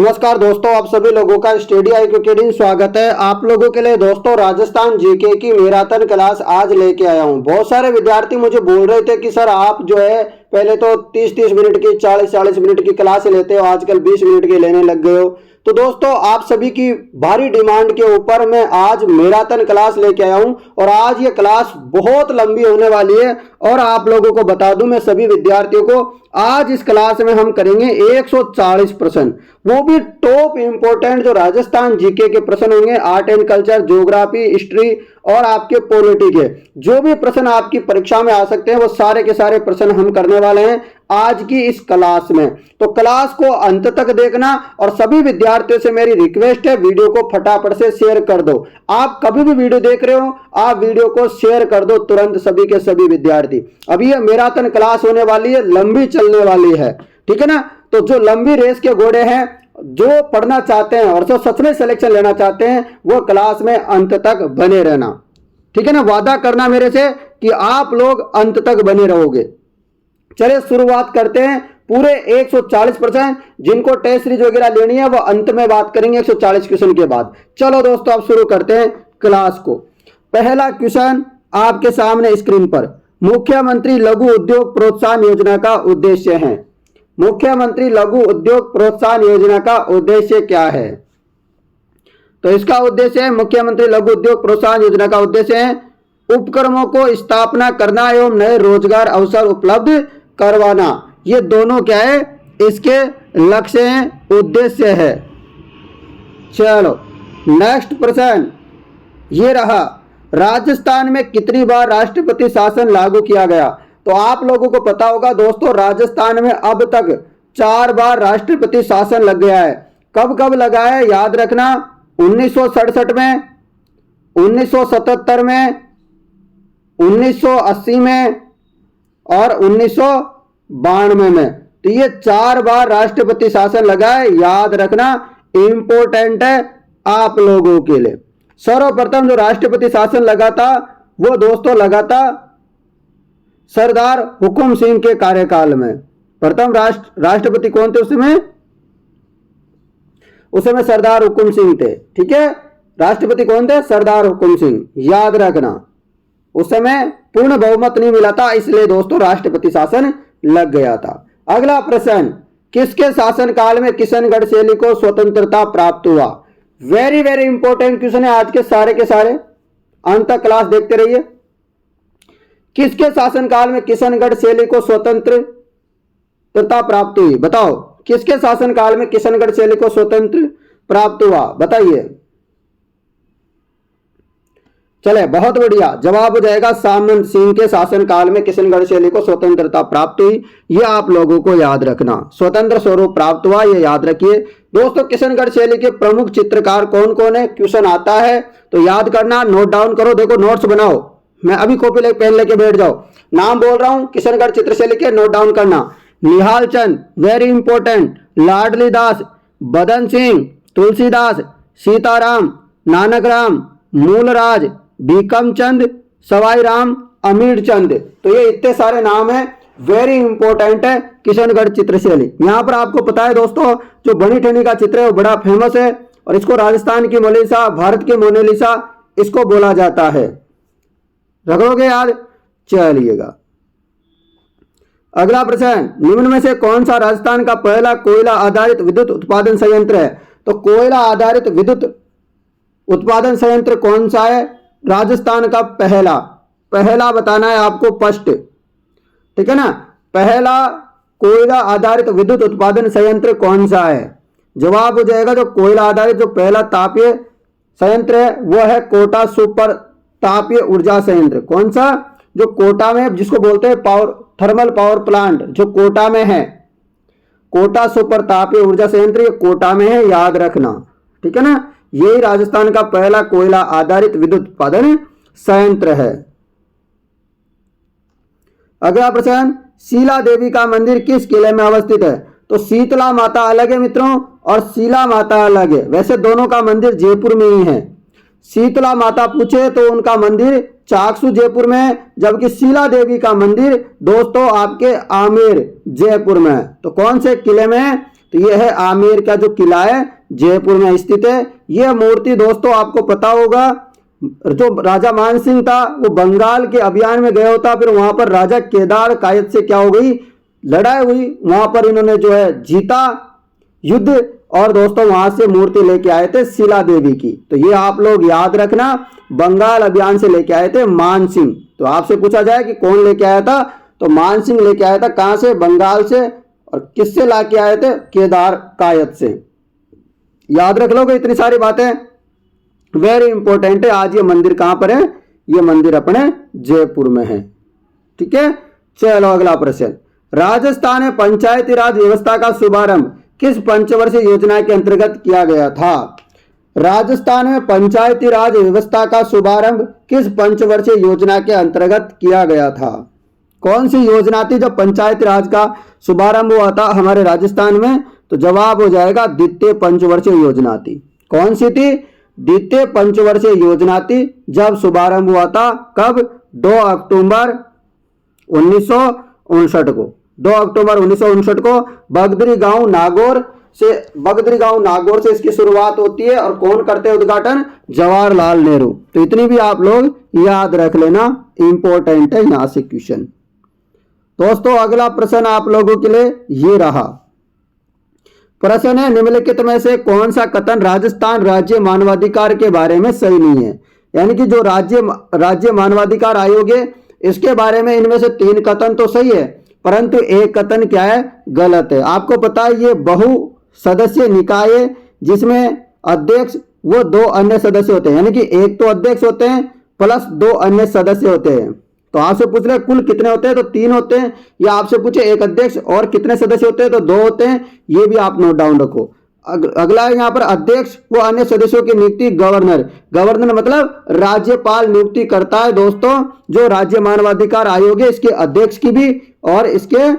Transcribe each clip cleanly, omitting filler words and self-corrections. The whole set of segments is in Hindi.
नमस्कार दोस्तों, आप सभी लोगों का स्टडी IQ अकेडमी स्वागत है। आप लोगों के लिए दोस्तों राजस्थान जीके की मैराथन क्लास आज लेके आया हूं। बहुत सारे विद्यार्थी मुझे बोल रहे थे कि सर आप जो है पहले तो 30-30 मिनट की 40-40 मिनट की क्लास लेते हो, आजकल 20 मिनट की लेने लग गए हो। तो दोस्तों आप सभी की भारी डिमांड के ऊपर मैं आज मैराथन क्लास लेके आया हूं और आज ये क्लास बहुत लंबी होने वाली है। और आप लोगों को बता दूं, मैं सभी विद्यार्थियों को आज इस क्लास में हम करेंगे 140 प्रश्न, वो भी टॉप इंपोर्टेंट जो राजस्थान जीके के प्रश्न होंगे, art and culture, geography, history और आपके पॉलिटी के जो भी प्रश्न आपकी परीक्षा में आ सकते हैं वो सारे के सारे प्रश्न हम करने वाले हैं आज की इस क्लास में। तो क्लास को अंत तक देखना और सभी विद्यार्थियों से मेरी रिक्वेस्ट है वीडियो को फटाफट से शेयर कर दो। आप कभी भी वीडियो देख रहे हो आप वीडियो को शेयर कर दो तुरंत, सभी के सभी विद्यार्थी। अभी ये मैराथन क्लास होने वाली है, लंबी चलने वाली है, ठीक है ना। तो जो लंबी रेस के घोड़े हैं, जो पढ़ना चाहते हैं और जो सच में सिलेक्शन लेना चाहते हैं वो क्लास में अंत तक बने रहना, ठीक है ना। वादा करना मेरे से कि आप लोग अंत तक बने रहोगे। चलिए शुरुआत करते हैं। पूरे 140 प्रश्न, जिनको टेस्ट सीरीज वगैरह लेनी है वो अंत में बात करेंगे 140 क्वेश्चन के बाद। चलो दोस्तों अब शुरू करते हैं क्लास को। पहला क्वेश्चन आपके सामने स्क्रीन पर, मुख्यमंत्री लघु उद्योग प्रोत्साहन योजना का उद्देश्य है। मुख्यमंत्री लघु उद्योग प्रोत्साहन योजना का उद्देश्य क्या है? तो इसका उद्देश्य है, मुख्यमंत्री लघु उद्योग प्रोत्साहन योजना का उद्देश्य है उपक्रमों को स्थापना करना एवं नए रोजगार अवसर उपलब्ध करवाना। ये दोनों क्या है, इसके लक्ष्य हैं, उद्देश्य है। चलो नेक्स्ट प्रश्न ये रहा, राजस्थान में कितनी बार राष्ट्रपति शासन लागू किया गया? तो आप लोगों को पता होगा दोस्तों, राजस्थान में अब तक 4 बार राष्ट्रपति शासन लग गया है। कब कब लगा है याद रखना, 1967 में, 1977 में, 1980 में और 1992 में। तो ये 4 बार राष्ट्रपति शासन लगा है, याद रखना, इंपॉर्टेंट है आप लोगों के लिए। सर्वप्रथम जो राष्ट्रपति शासन लगा था वो दोस्तों लगा था सरदार हुकुम सिंह के कार्यकाल में। प्रथम राष्ट्रपति कौन थे उस समय सरदार हुकुम सिंह थे, ठीक है। राष्ट्रपति कौन थे? सरदार हुकुम सिंह, याद रखना। उस समय पूर्ण बहुमत नहीं मिला था, इसलिए दोस्तों राष्ट्रपति शासन लग गया था। अगला प्रश्न, किसके शासनकाल में किशनगढ़ शैली को स्वतंत्रता प्राप्त हुआ? वेरी वेरी इंपॉर्टेंट क्वेश्चन है आज के सारे अंत तक क्लास देखते रहिए। किसके शासनकाल में किशनगढ़ शैली को स्वतंत्रता प्राप्त हुई? बताओ, किसके शासनकाल में किशनगढ़ शैली को स्वतंत्र प्राप्त हुआ? बताइए। चले बहुत बढ़िया, जवाब हो जाएगा सामंत सिंह के शासनकाल में किशनगढ़ शैली को स्वतंत्रता प्राप्त हुई। ये आप लोगों को याद रखना, स्वतंत्र स्वरूप प्राप्त हुआ, ये याद रखिए दोस्तों। किशनगढ़ शैली के प्रमुख चित्रकार कौन कौन है? क्वेश्चन आता है तो याद करना, नोट डाउन करो। देखो नोट्स बनाओ, मैं अभी कॉपी ले पेन लेके बैठ जाओ। नाम बोल रहा हूं किशनगढ़ चित्रशैली के, नोट डाउन करना। निहाल चंद वेरी इंपॉर्टेंट, लाडली दास, बदन सिंह, तुलसीदास, सीताराम, नानकराम, मूलराज, भीकम चंद, सवाई राम, अमीर चंद। तो ये इतने सारे नाम हैं, वेरी इंपॉर्टेंट है किशनगढ़ चित्रशैली। यहां पर आपको पता है दोस्तों, जो बनी ठनी का चित्र है वो बड़ा फेमस है और इसको राजस्थान की मोनालिसा, भारत की मोनालिसा इसको बोला जाता है। रखोगे याद? चलिएगा अगला प्रश्न, निम्न में से कौन सा राजस्थान का पहला कोयला आधारित विद्युत उत्पादन संयंत्र है? तो कोयला आधारित विद्युत उत्पादन संयंत्र कौन सा है? राजस्थान का पहला बताना है आपको, फर्स्ट, ठीक है ना। पहला कोयला आधारित विद्युत उत्पादन संयंत्र कौन सा है? जवाब हो जाएगा जो कोयला आधारित जो पहला तापीय संयंत्र है वो है कोटा सुपर तापीय ऊर्जा संयंत्र। कौन सा? जो कोटा में, जिसको बोलते हैं थर्मल पावर प्लांट, जो कोटा में है, कोटा सुपर तापीय ऊर्जा संयंत्र, ये कोटा में है, याद रखना, ठीक है ना। यही राजस्थान का पहला कोयला आधारित विद्युत उत्पादन संयंत्र है। अगला प्रश्न, शीला देवी का मंदिर किस किले में अवस्थित है? तो शीतला माता अलग है मित्रों और शीला माता अलग है। वैसे दोनों का मंदिर जयपुर में ही है। शीतला माता पूछे तो उनका मंदिर चाकसू जयपुर में है, जबकि शीला देवी का मंदिर दोस्तों आपके आमेर जयपुर में है। तो कौन से किले में है? तो ये है आमेर का जो किला है, जयपुर में स्थित है। यह मूर्ति दोस्तों आपको पता होगा, जो राजा मानसिंह था वो बंगाल के अभियान में गया होता, फिर वहां पर राजा केदार कायद से क्या हो गई, लड़ाई हुई, वहां पर इन्होंने जो है जीता युद्ध, और दोस्तों वहां से मूर्ति लेके आए थे शिला देवी की। तो ये आप लोग याद रखना, बंगाल अभियान से लेके आए थे मानसिंह। तो आपसे पूछा जाए कि कौन लेके आया था, तो मानसिंह लेके आया था। कहां से? बंगाल से। और किससे ला के आए थे? केदार कायद से। याद रख लोगे इतनी सारी बातें, वेरी इंपॉर्टेंट है। आज ये मंदिर कहां पर है? ये मंदिर अपने जयपुर में है। ठीक है, चलो अगला प्रश्न। राजस्थान में पंचायती राज व्यवस्था का शुभारंभ किस पंचवर्षीय योजना के अंतर्गत किया गया था? राजस्थान में पंचायती राज व्यवस्था का शुभारंभ किस पंचवर्षीय योजना के अंतर्गत किया गया था? कौन सी योजना थी जब पंचायती राज का शुभारंभ हुआ था हमारे राजस्थान में? तो जवाब हो जाएगा द्वितीय पंचवर्षीय योजना थी। कौन सी थी? द्वितीय पंचवर्षीय योजना थी जब शुभारंभ हुआ था। कब? 2 अक्टूबर 1959 को। 2 अक्टूबर 1959 को बगदरी गांव नागौर से इसकी शुरुआत होती है। और कौन करते हैं उद्घाटन? जवाहरलाल नेहरू। तो इतनी भी आप लोग याद रख लेना, इंपॉर्टेंट है यहां से क्वेश्चन। दोस्तों अगला प्रश्न आप लोगों के लिए ये रहा। प्रश्न है, निम्नलिखित में से कौन सा कथन राजस्थान राज्य मानवाधिकार के बारे में सही नहीं है? यानी कि जो राज्य मानवाधिकार आयोग है, इसके बारे में इनमें से 3 कथन तो सही है, परंतु एक कथन क्या है? गलत है। आपको पता है ये बहु सदस्य निकाय है, जिसमें अध्यक्ष वो 2 अन्य सदस्य होते हैं, यानी कि एक तो अध्यक्ष होते हैं प्लस 2 अन्य सदस्य होते हैं। तो आपसे पूछ रहे कुल कितने होते हैं? तो 3 होते हैं। या आपसे पूछे एक अध्यक्ष और कितने सदस्य होते हैं? तो 2 होते हैं। ये भी आप नोट डाउन रखो। अगला है यहाँ पर अध्यक्ष वो अन्य सदस्यों की नियुक्ति गवर्नर मतलब राज्यपाल नियुक्ति करता है। दोस्तों जो राज्य मानवाधिकार आयोग है, इसके अध्यक्ष की भी और इसके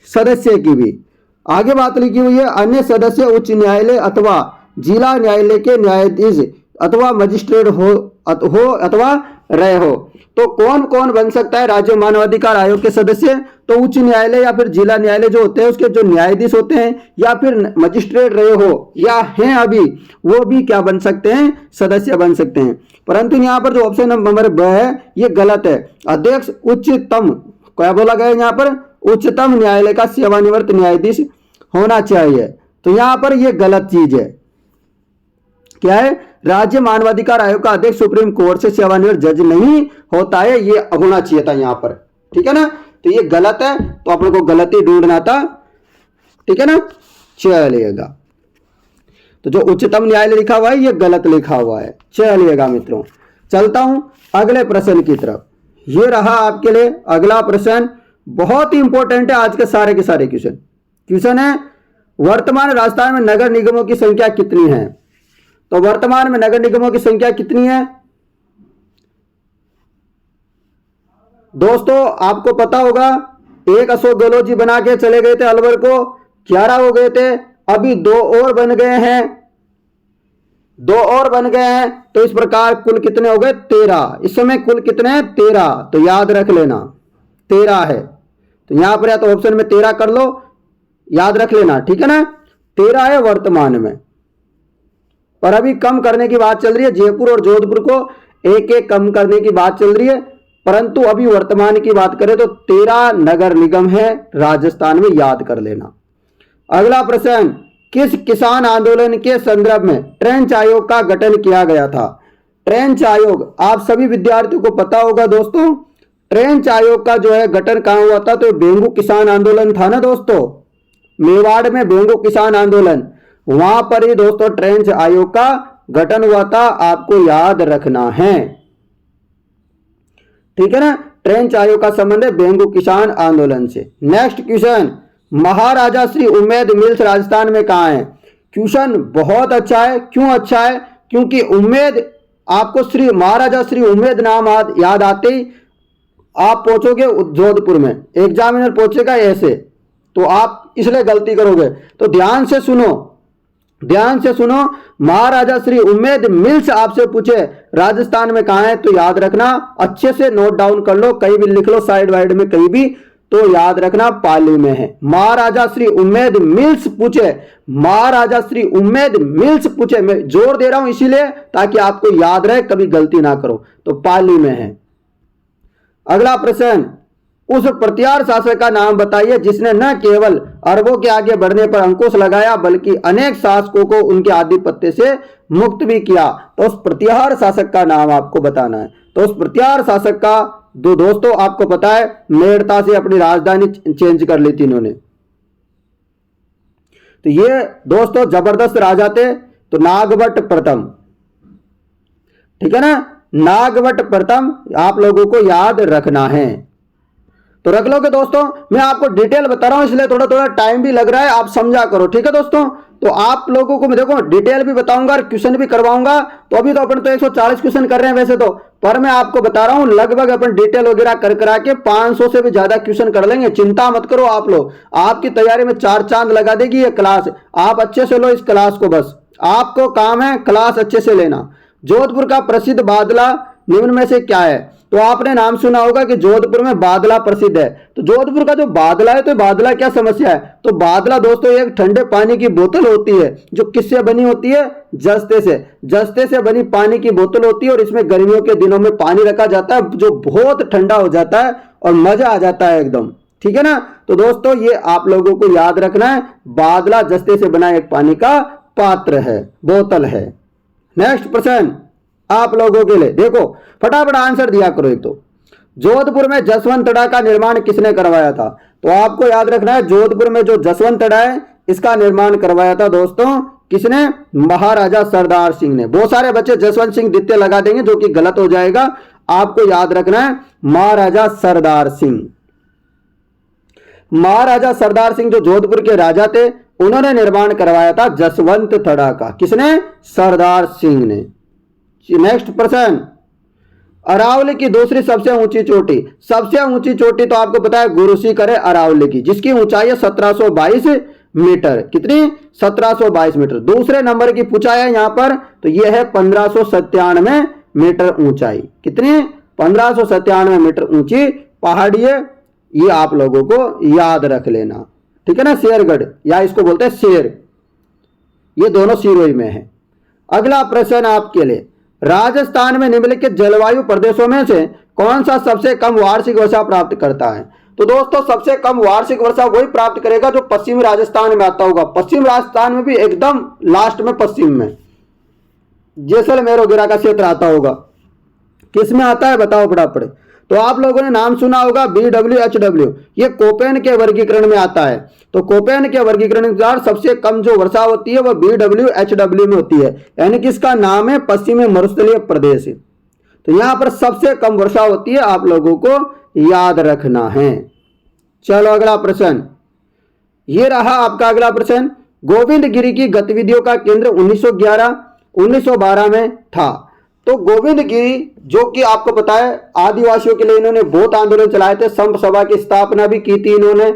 सदस्य की भी। आगे बात लिखी हुई है, अन्य सदस्य उच्च न्यायालय अथवा जिला न्यायालय के न्यायाधीश अथवा मजिस्ट्रेट हो अथवा रहे हो। तो कौन कौन बन सकता है राज्य मानवाधिकार आयोग के सदस्य? तो उच्च न्यायालय या फिर जिला न्यायालय जो होते हैं उसके जो न्यायाधीश होते हैं, या फिर मजिस्ट्रेट रहे हो या हैं अभी, वो भी क्या बन सकते हैं? सदस्य बन सकते हैं। परंतु यहाँ पर जो ऑप्शन नंबर ब है ये गलत है। अध्यक्ष उच्चतम, क्या बोला गया यहाँ पर? उच्चतम न्यायालय का सेवानिवृत्त न्यायाधीश होना चाहिए। तो यहाँ पर ये गलत चीज है। क्या है? राज्य मानवाधिकार आयोग का अध्यक्ष सुप्रीम कोर्ट से सेवानिवृत्त जज नहीं होता है, ये होना चाहिए था यहाँ पर। ठीक है ना? तो ये गलत है, तो आप लोग को गलती ढूंढना था। ठीक है ना? चलिएगा, तो जो उच्चतम न्यायालय लिखा हुआ है ये गलत लिखा हुआ है। चलिएगा मित्रों, चलता हूं अगले प्रश्न की तरफ। ये रहा आपके लिए अगला प्रश्न, बहुत ही इंपॉर्टेंट है आज के सारे क्वेश्चन। क्वेश्चन है, वर्तमान राजस्थान में नगर निगमों की संख्या कितनी है? तो वर्तमान में नगर निगमों की संख्या कितनी है? दोस्तों आपको पता होगा, एक अशोक गहलोत जी बना के चले गए थे अलवर को, 11 हो गए थे, अभी 2 और बन गए हैं। तो इस प्रकार कुल कितने हो गए? 13। इस समय कुल कितने हैं? 13। तो याद रख लेना 13 है। तो यहां पर या तो ऑप्शन में 13 कर लो, याद रख लेना। ठीक है ना? 13 है वर्तमान में, पर अभी कम करने की बात चल रही है। जयपुर और जोधपुर को एक एक कम करने की बात चल रही है, परंतु अभी वर्तमान की बात करें तो 13 नगर निगम है राजस्थान में, याद कर लेना। अगला प्रश्न, किस किसान आंदोलन के संदर्भ में ट्रेंच आयोग का गठन किया गया था? ट्रेंच आयोग आप सभी विद्यार्थियों को पता होगा दोस्तों। ट्रेंच आयोग का जो है गठन कहां हुआ था? तो बेंगू किसान आंदोलन था ना दोस्तों, मेवाड़ में बेंगू किसान आंदोलन, वहां पर ही दोस्तों ट्रेंच आयोग का गठन हुआ था, आपको याद रखना है। ठीक है ना? ट्रेंच आयोग का संबंध है बेंगू किसान आंदोलन से। नेक्स्ट क्वेश्चन, महाराजा श्री उम्मेद मिल्स राजस्थान में कहां है? क्वेश्चन बहुत अच्छा है। क्यों अच्छा है? क्योंकि उम्मेद, आपको महाराजा श्री उम्मेद नाम याद आते ही आप पहुंचोगे जोधपुर में, एग्जामिनर पहुंचेगा ऐसे, तो आप इसलिए गलती करोगे। तो ध्यान से सुनो, महाराजा श्री उम्मेद मिल्स आपसे पूछे राजस्थान में कहां है, तो याद रखना, अच्छे से नोट डाउन कर लो, कहीं भी लिख लो साइड वाइड में कहीं भी, तो याद रखना पाली में है। महाराजा श्री उम्मेद मिल्स पूछे, महाराजा श्री उम्मेद मिल्स पूछे, मैं जोर दे रहा हूं इसीलिए ताकि आपको याद रहे, कभी गलती ना करो, तो पाली में है। अगला प्रश्न, उस प्रतिहार शासक का नाम बताइए जिसने न केवल अरबों के आगे बढ़ने पर अंकुश लगाया बल्कि अनेक शासकों को उनके आधिपत्य से मुक्त भी किया। तो उस प्रतिहार शासक का नाम आपको बताना है। तो उस प्रतिहार शासक का दोस्तों आपको पता है मेड़ता से अपनी राजधानी चेंज कर ली थी इन्होंने। तो ये दोस्तों जबरदस्त राजा थे। तो नागवट प्रथम, ठीक है ना, नागवट प्रथम आप लोगों को याद रखना है। तो रख लोगे दोस्तों, मैं आपको डिटेल बता रहा हूं इसलिए थोड़ा थोड़ा टाइम भी लग रहा है, आप समझा करो, ठीक है दोस्तों। तो आप लोगों को मैं देखो डिटेल भी बताऊंगा और क्वेश्चन भी करवाऊंगा। तो अभी तो अपन तो 140 क्वेश्चन कर रहे हैं वैसे तो, पर मैं आपको बता रहा हूं लगभग अपन डिटेल वगैरह कर करा के 500 से भी ज्यादा क्वेश्चन कर लेंगे। चिंता मत करो आप लोग, आपकी तैयारी में 4 चांद लगा देगी ये क्लास। आप अच्छे से लो इस क्लास को, बस आपको काम है क्लास अच्छे से लेना। जोधपुर का प्रसिद्ध बादला निम्न में से क्या है? तो आपने नाम सुना होगा कि जोधपुर में बादला प्रसिद्ध है। तो जोधपुर का जो बादला है, तो बादला क्या समस्या है? तो बादला दोस्तों एक ठंडे पानी की बोतल होती है जो किससे बनी होती है? जस्ते से। जस्ते से बनी पानी की बोतल होती है और इसमें गर्मियों के दिनों में पानी रखा जाता है जो बहुत ठंडा हो जाता है और मजा आ जाता है एकदम, ठीक है ना। तो दोस्तों ये आप लोगों को याद रखना है, बादला जस्ते से बना एक पानी का पात्र है, बोतल है। नेक्स्ट प्रश्न आप लोगों के लिए, देखो फटाफट आंसर दिया करो। एक तो जोधपुर में जसवंतड़ा का निर्माण किसने करवाया था? तो आपको याद रखना है जोधपुर में जो जसवंतड़ा है इसका निर्माण करवाया था दोस्तों किसने? महाराजा सरदार सिंह ने। बहुत सारे बच्चे जसवंत सिंह द्वितीय लगा देंगे जो कि गलत हो जाएगा, आपको याद रखना है महाराजा सरदार सिंह। महाराजा सरदार सिंह जो जोधपुर के राजा थे उन्होंने निर्माण करवाया था जसवंतड़ा का। किसने? सरदार सिंह ने। नेक्स्ट प्रश्न, अरावली की दूसरी सबसे ऊंची चोटी। सबसे ऊंची चोटी तो आपको पता है गुरु शिखर है अरावली की, जिसकी ऊंचाई है 1722 मीटर। कितनी? 1722 मीटर। दूसरे नंबर की पूछा है यहां पर, तो यह है 1597 मीटर ऊंचाई। कितनी? 1597 मीटर ऊंची पहाड़ी है, ये आप लोगों को याद रख लेना, ठीक है ना। शेरगढ़ या इसको बोलते हैं शेर, ये दोनों सिरोही में है। अगला प्रश्न आपके लिए, राजस्थान में निम्नलिखित जलवायु प्रदेशों में से कौन सा सबसे कम वार्षिक वर्षा प्राप्त करता है? तो दोस्तों सबसे कम वार्षिक वर्षा वही प्राप्त करेगा जो पश्चिमी राजस्थान में आता होगा। पश्चिम राजस्थान में भी एकदम लास्ट में पश्चिम में जैसलमेर वगैरह का क्षेत्र आता होगा। किस में आता है बताओ फटाफट। तो आप लोगों ने नाम सुना होगा BWHW, ये कोपेन के वर्गीकरण में आता है। तो कोपेन के वर्गीकरण के अनुसार सबसे कम जो वर्षा होती है वह BWHW में होती है, यानी कि इसका नाम है पश्चिमी मरुस्थलीय प्रदेश। तो यहां पर सबसे कम वर्षा होती है, आप लोगों को याद रखना है। चलो अगला प्रश्न, ये रहा आपका अगला प्रश्न। गोविंदगिरी की गतिविधियों का केंद्र 1911-1912 में था। तो गोविंदगिरी जो कि आपको पता है आदिवासियों के लिए इन्होंने बहुत आंदोलन चलाए थे, संप सभा की स्थापना भी की थी इन्होंने,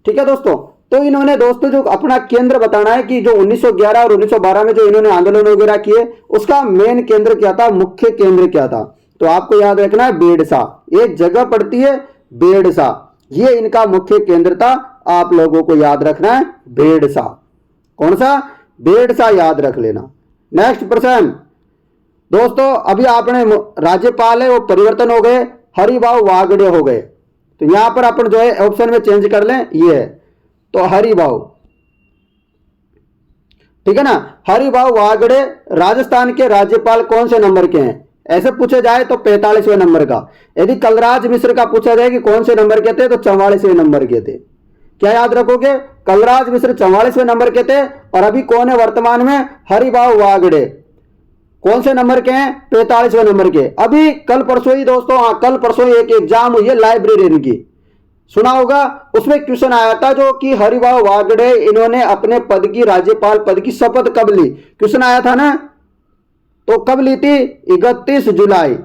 ठीक है दोस्तों। तो इन्होंने दोस्तों जो अपना केंद्र बताना है कि जो 1911 और 1912 में जो इन्होंने आंदोलन वगैरह किए उसका मेन केंद्र क्या था, मुख्य केंद्र क्या था? तो आपको याद रखना है बेड़सा, एक जगह पड़ती है बेड़सा, ये इनका मुख्य केंद्र था। आप लोगों को याद रखना है बेड़सा। कौन सा? बेड़सा याद रख लेना। नेक्स्ट प्रश्न दोस्तों, अभी आपने राज्यपाल है वो परिवर्तन हो गए, हरिभाऊ वागड़े हो गए। तो यहां पर अपन जो है ऑप्शन में चेंज कर लें, ये है तो हरिभाऊ, ठीक है ना। हरिभाऊ वागड़े राजस्थान के राज्यपाल कौन से नंबर के हैं? ऐसे पूछे जाए तो 45वें नंबर का। यदि कलराज मिश्र का पूछा जाए कि कौन से नंबर के थे, तो 44वें नंबर के थे। क्या याद रखोगे? कलराज मिश्र 44वें नंबर के थे। और अभी कौन है वर्तमान में? हरिभाऊ वागड़े कौन से नंबर के हैं? 45वें नंबर के। अभी कल परसों ही दोस्तों, हाँ कल परसों एक एग्जाम हुई है लाइब्रेरियन की, सुना होगा, उसमें क्वेश्चन आया था जो कि हरिभाऊ वागड़े इन्होंने अपने पद की, राज्यपाल पद की शपथ कब ली? क्वेश्चन आया था ना, तो कब ली थी? 31 जुलाई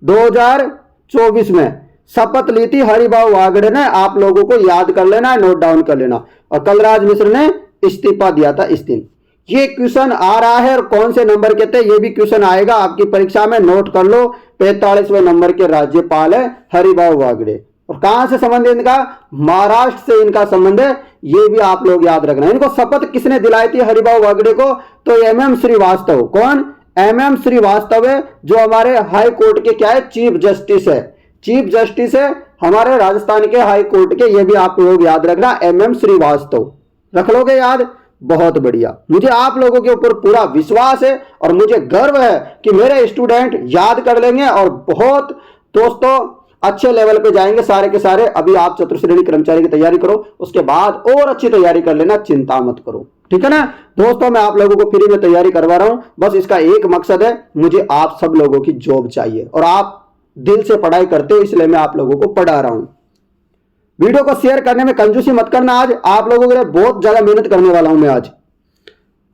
2024 में शपथ ली थी हरिभाऊ वागड़े ने। आप लोगों को याद कर लेना, नोट डाउन कर लेना। और कलराज मिश्र ने इस्तीफा दिया था इस दिन। ये क्वेश्चन आ रहा है और कौन से नंबर के थे ये भी क्वेश्चन आएगा आपकी परीक्षा में, नोट कर लो। 45वें नंबर के राज्यपाल है हरिभाऊ बागड़े। और कहां से संबंध है इनका? महाराष्ट्र से इनका संबंध है, ये भी आप लोग याद रखना। इनको शपथ किसने दिलाई थी हरिभाऊ बागड़े को? तो एमएम श्रीवास्तव। कौन? एमएम श्रीवास्तव है, जो हमारे हाई कोर्ट के क्या है? चीफ जस्टिस है। चीफ जस्टिस है हमारे राजस्थान के हाई कोर्ट के, ये भी आप लोग याद रखना, एमएम श्रीवास्तव। रख लोगे याद? बहुत बढ़िया। मुझे आप लोगों के ऊपर पूरा विश्वास है और मुझे गर्व है कि मेरे स्टूडेंट याद कर लेंगे और बहुत दोस्तों अच्छे लेवल पे जाएंगे सारे के सारे। अभी आप चतुर्थ श्रेणी कर्मचारी की तैयारी करो, उसके बाद और अच्छी तैयारी कर लेना, चिंता मत करो, ठीक है ना दोस्तों। मैं आप लोगों को फ्री में तैयारी करवा रहा हूं, बस इसका एक मकसद है, मुझे आप सब लोगों की जॉब चाहिए और आप दिल से पढ़ाई करते हो, इसलिए मैं आप लोगों को पढ़ा रहा हूं। वीडियो को शेयर करने में कंजूसी मत करना। आज आप लोगों के लिए बहुत ज्यादा मेहनत करने वाला हूं मैं आज।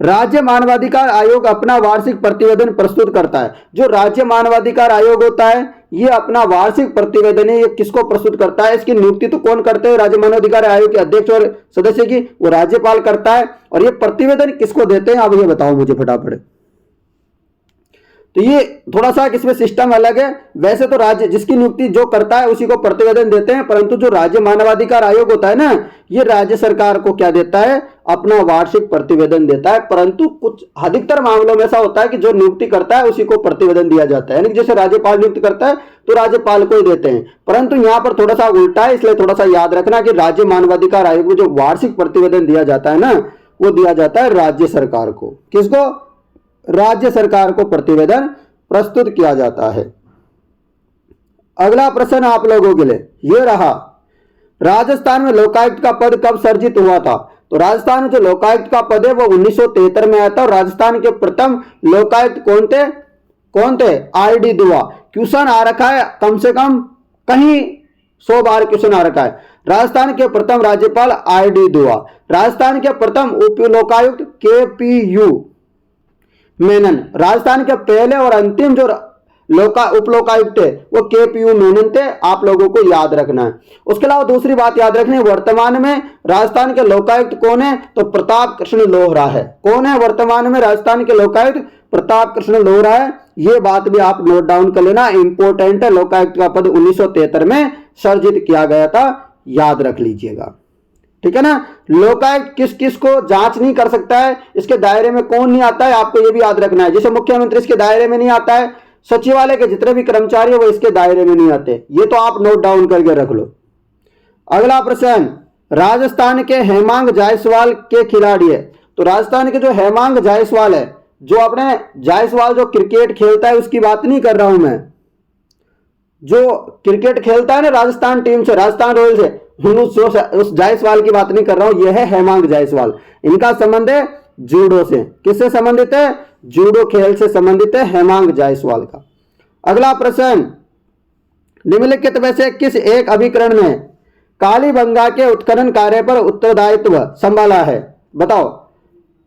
राज्य मानवाधिकार आयोग अपना वार्षिक प्रतिवेदन प्रस्तुत करता है। जो राज्य मानवाधिकार आयोग होता है ये अपना वार्षिक प्रतिवेदन है, ये किसको प्रस्तुत करता है? इसकी नियुक्ति तो कौन करते हैं? राज्य मानवाधिकार आयोग के अध्यक्ष और सदस्य की, वो राज्यपाल करता है। और ये प्रतिवेदन किसको देते हैं, आप ये बताओ मुझे फटाफट। तो ये थोड़ा सा इसमें सिस्टम अलग है। वैसे तो राज्य जिसकी नियुक्ति जो करता है उसी को प्रतिवेदन देते हैं, परंतु जो राज्य मानवाधिकार आयोग होता है ना, ये राज्य सरकार को क्या देता है? अपना वार्षिक प्रतिवेदन देता है। परंतु कुछ अधिकतर मामलों में ऐसा होता है कि जो नियुक्ति करता है उसी को प्रतिवेदन दिया जाता है, यानी जैसे राज्यपाल नियुक्त करता है तो राज्यपाल को ही देते हैं। परंतु यहाँ पर थोड़ा सा उल्टा है, इसलिए थोड़ा सा याद रखना कि राज्य मानवाधिकार आयोग में जो वार्षिक प्रतिवेदन दिया जाता है ना, वो दिया जाता है राज्य सरकार को। किसको? राज्य सरकार को प्रतिवेदन प्रस्तुत किया जाता है। अगला प्रश्न आप लोगों के लिए यह रहा, राजस्थान में लोकायुक्त का पद कब सर्जित हुआ था? तो राजस्थान में जो लोकायुक्त का पद है वो 1973 में आया था। और राजस्थान के प्रथम लोकायुक्त कौन थे? कौन थे? आर.डी. दुआ। क्वेश्चन आ रखा है कम से कम कहीं 100 बार क्वेश्चन आ रखा है। राजस्थान के प्रथम राज्यपाल आर.डी. दुआ। राजस्थान के प्रथम उप लोकायुक्त के.पी.यू. मेनन। राजस्थान के पहले और अंतिम जो उप लोकायुक्त थे वो के.पी.यू. मेनन थे, आप लोगों को याद रखना है। उसके अलावा दूसरी बात याद रखनी है, वर्तमान में राजस्थान के लोकायुक्त कौन है? तो प्रताप कृष्ण लोहरा है। कौन है वर्तमान में राजस्थान के लोकायुक्त? प्रताप कृष्ण लोहरा है। ये बात भी आप नोट डाउन कर लेना, इंपॉर्टेंट है। लोकायुक्त का पद 1973 में सर्जित किया गया था, याद रख लीजिएगा, ठीक है ना। लोकायुक्त किस किस को जांच नहीं कर सकता है, इसके दायरे में कौन नहीं आता है, आपको यह भी याद रखना है। जैसे मुख्यमंत्री इसके दायरे में नहीं आता है, सचिवालय के जितने भी कर्मचारी है वो इसके दायरे में नहीं आते, ये तो आप नोट डाउन करके रख लो। अगला प्रश्न, राजस्थान के हेमांग जायसवाल के खिलाड़ी है। तो राजस्थान के जो हेमांग जायसवाल है, जो अपने जायसवाल जो क्रिकेट खेलता है उसकी बात नहीं कर रहा हूं मैं, जो क्रिकेट खेलता है ना राजस्थान टीम से, राजस्थान रॉयल्स से, उस जायसवाल की बात नहीं कर रहा हूं। यह है हेमांग जायसवाल। इनका संबंध है जूडो से। किससे संबंधित है? जूडो खेल से संबंधित है हेमांग जायसवाल का। अगला प्रश्न, निम्नलिखित में से किस एक अभिकरण ने कालीबंगा के उत्खनन कार्य पर उत्तरदायित्व संभाला है? बताओ।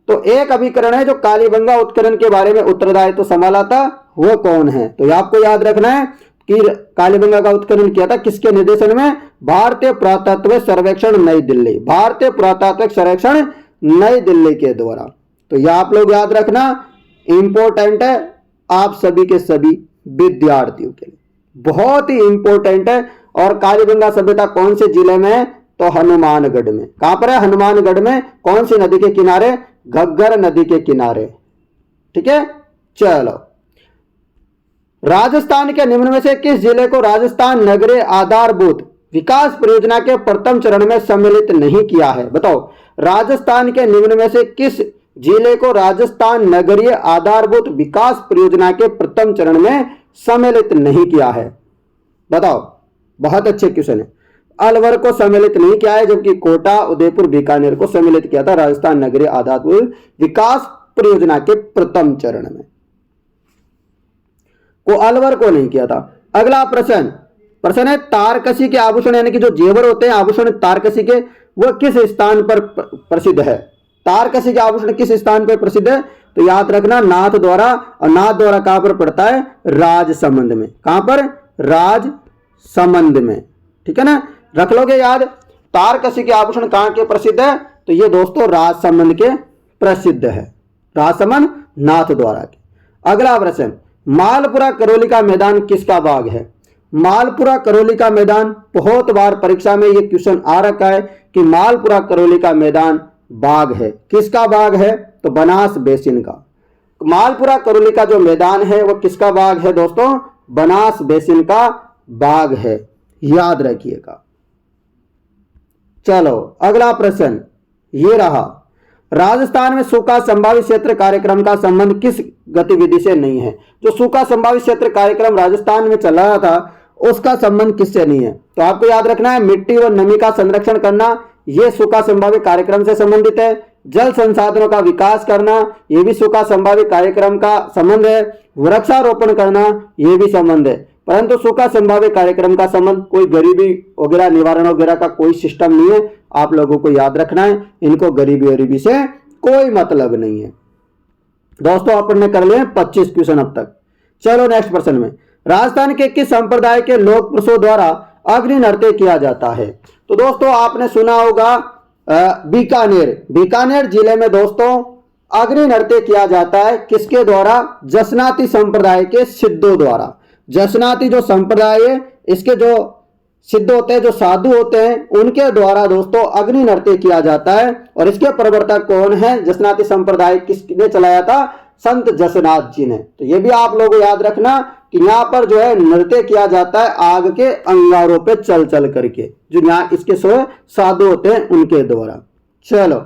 तो एक अभिकरण है जो कालीबंगा उत्खनन के बारे में उत्तरदायित्व संभाला था, वो कौन है? तो ये आपको याद रखना है कि कालीबंगा का उत्खनन किया था किसके निर्देशन में? भारतीय पुरातत्व सर्वेक्षण नई दिल्ली। भारतीय पुरातत्व सर्वेक्षण नई दिल्ली के द्वारा। तो यह आप लोग याद रखना, इंपॉर्टेंट है आप सभी के सभी विद्यार्थियों के लिए, बहुत ही इंपॉर्टेंट है। और कालीबंगा सभ्यता कौन से जिले में है? तो हनुमानगढ़ में। कहां पर है? हनुमानगढ़ में। कौन सी नदी के किनारे? घग्गर नदी के किनारे, ठीक है। चलो, राजस्थान के निम्न में से किस जिले को राजस्थान नगरीय आधारभूत विकास परियोजना के प्रथम चरण में सम्मिलित नहीं किया है? बताओ। राजस्थान के निम्न में से किस जिले को राजस्थान नगरीय आधारभूत विकास परियोजना के प्रथम चरण में सम्मिलित नहीं किया है? बताओ। बहुत अच्छे क्वेश्चन है। अलवर को सम्मिलित नहीं किया है, जबकि कोटा, उदयपुर, बीकानेर को सम्मिलित किया था राजस्थान नगरीय आधारभूत विकास परियोजना के प्रथम चरण में। को अलवर को नहीं किया था। अगला प्रश्न है, तारकसी के आभूषण यानी कि जो जेवर होते हैं आभूषण तारकसी के, वह किस स्थान पर प्रसिद्ध है? तारकसी के आभूषण किस स्थान पर प्रसिद्ध है? तो याद रखना, नाथ द्वारा। और नाथ द्वारा कहां पर पड़ता है? राजसमंद में। कहां पर? राजसमंद में, ठीक है ना। रख लोगे याद। तारकसी के आभूषण कहां के प्रसिद्ध है? तो ये दोस्तों राजसमंद के प्रसिद्ध है, रासमन नाथ द्वारा। अगला प्रश्न, मालपुरा करौली का मैदान किसका बाग है? मालपुरा करौली का मैदान, बहुत बार परीक्षा में यह क्वेश्चन आ रखा है कि मालपुरा करौली का मैदान बाग है, किसका बाग है? तो बनास बेसिन का। मालपुरा करौली का जो मैदान है वो किसका बाग है दोस्तों? बनास बेसिन का बाग है, याद रखिएगा। चलो अगला प्रश्न ये रहा, राजस्थान में सूखा संभावित क्षेत्र कार्यक्रम का संबंध किस गतिविधि से नहीं है? जो सूखा संभावित क्षेत्र कार्यक्रम राजस्थान में चल रहा था उसका संबंध किससे नहीं है? तो आपको याद रखना है, मिट्टी और नमी का संरक्षण करना यह सूखा संभावित कार्यक्रम से संबंधित है। जल संसाधनों का विकास करना यह भी सूखा संभावित कार्यक्रम का संबंध है। वृक्षारोपण करना यह भी संबंध है। परंतु सूखा संभावित कार्यक्रम का संबंध कोई गरीबी वगैरह निवारण वगैरह का कोई सिस्टम नहीं है, आप लोगों को याद रखना है। इनको गरीबी वरीबी से कोई मतलब नहीं है। दोस्तों अपन ने कर लिए 25 क्वेश्चन अब तक। चलो नेक्स्ट प्रश्न में, राजस्थान के किस संप्रदाय के लोक पुरुषों द्वारा अग्नि नृत्य किया जाता है? तो दोस्तों आपने सुना होगा बीकानेर जिले में दोस्तों अग्नि नृत्य किया जाता है, किसके द्वारा? जसनाती संप्रदाय के सिद्धों द्वारा। जसनाती जो संप्रदाय है इसके जो सिद्ध होते हैं, जो साधु होते हैं, उनके द्वारा दोस्तों अग्नि नृत्य किया जाता है। और इसके प्रवर्तक कौन है? जसनाती संप्रदाय किसने चलाया था? संत जसनाथ जी ने। तो ये भी आप लोगों को याद रखना कि यहाँ पर जो है नृत्य किया जाता है आग के अंगारों पे चल चल करके, जो यहाँ इसके साधु होते हैं उनके द्वारा। चलो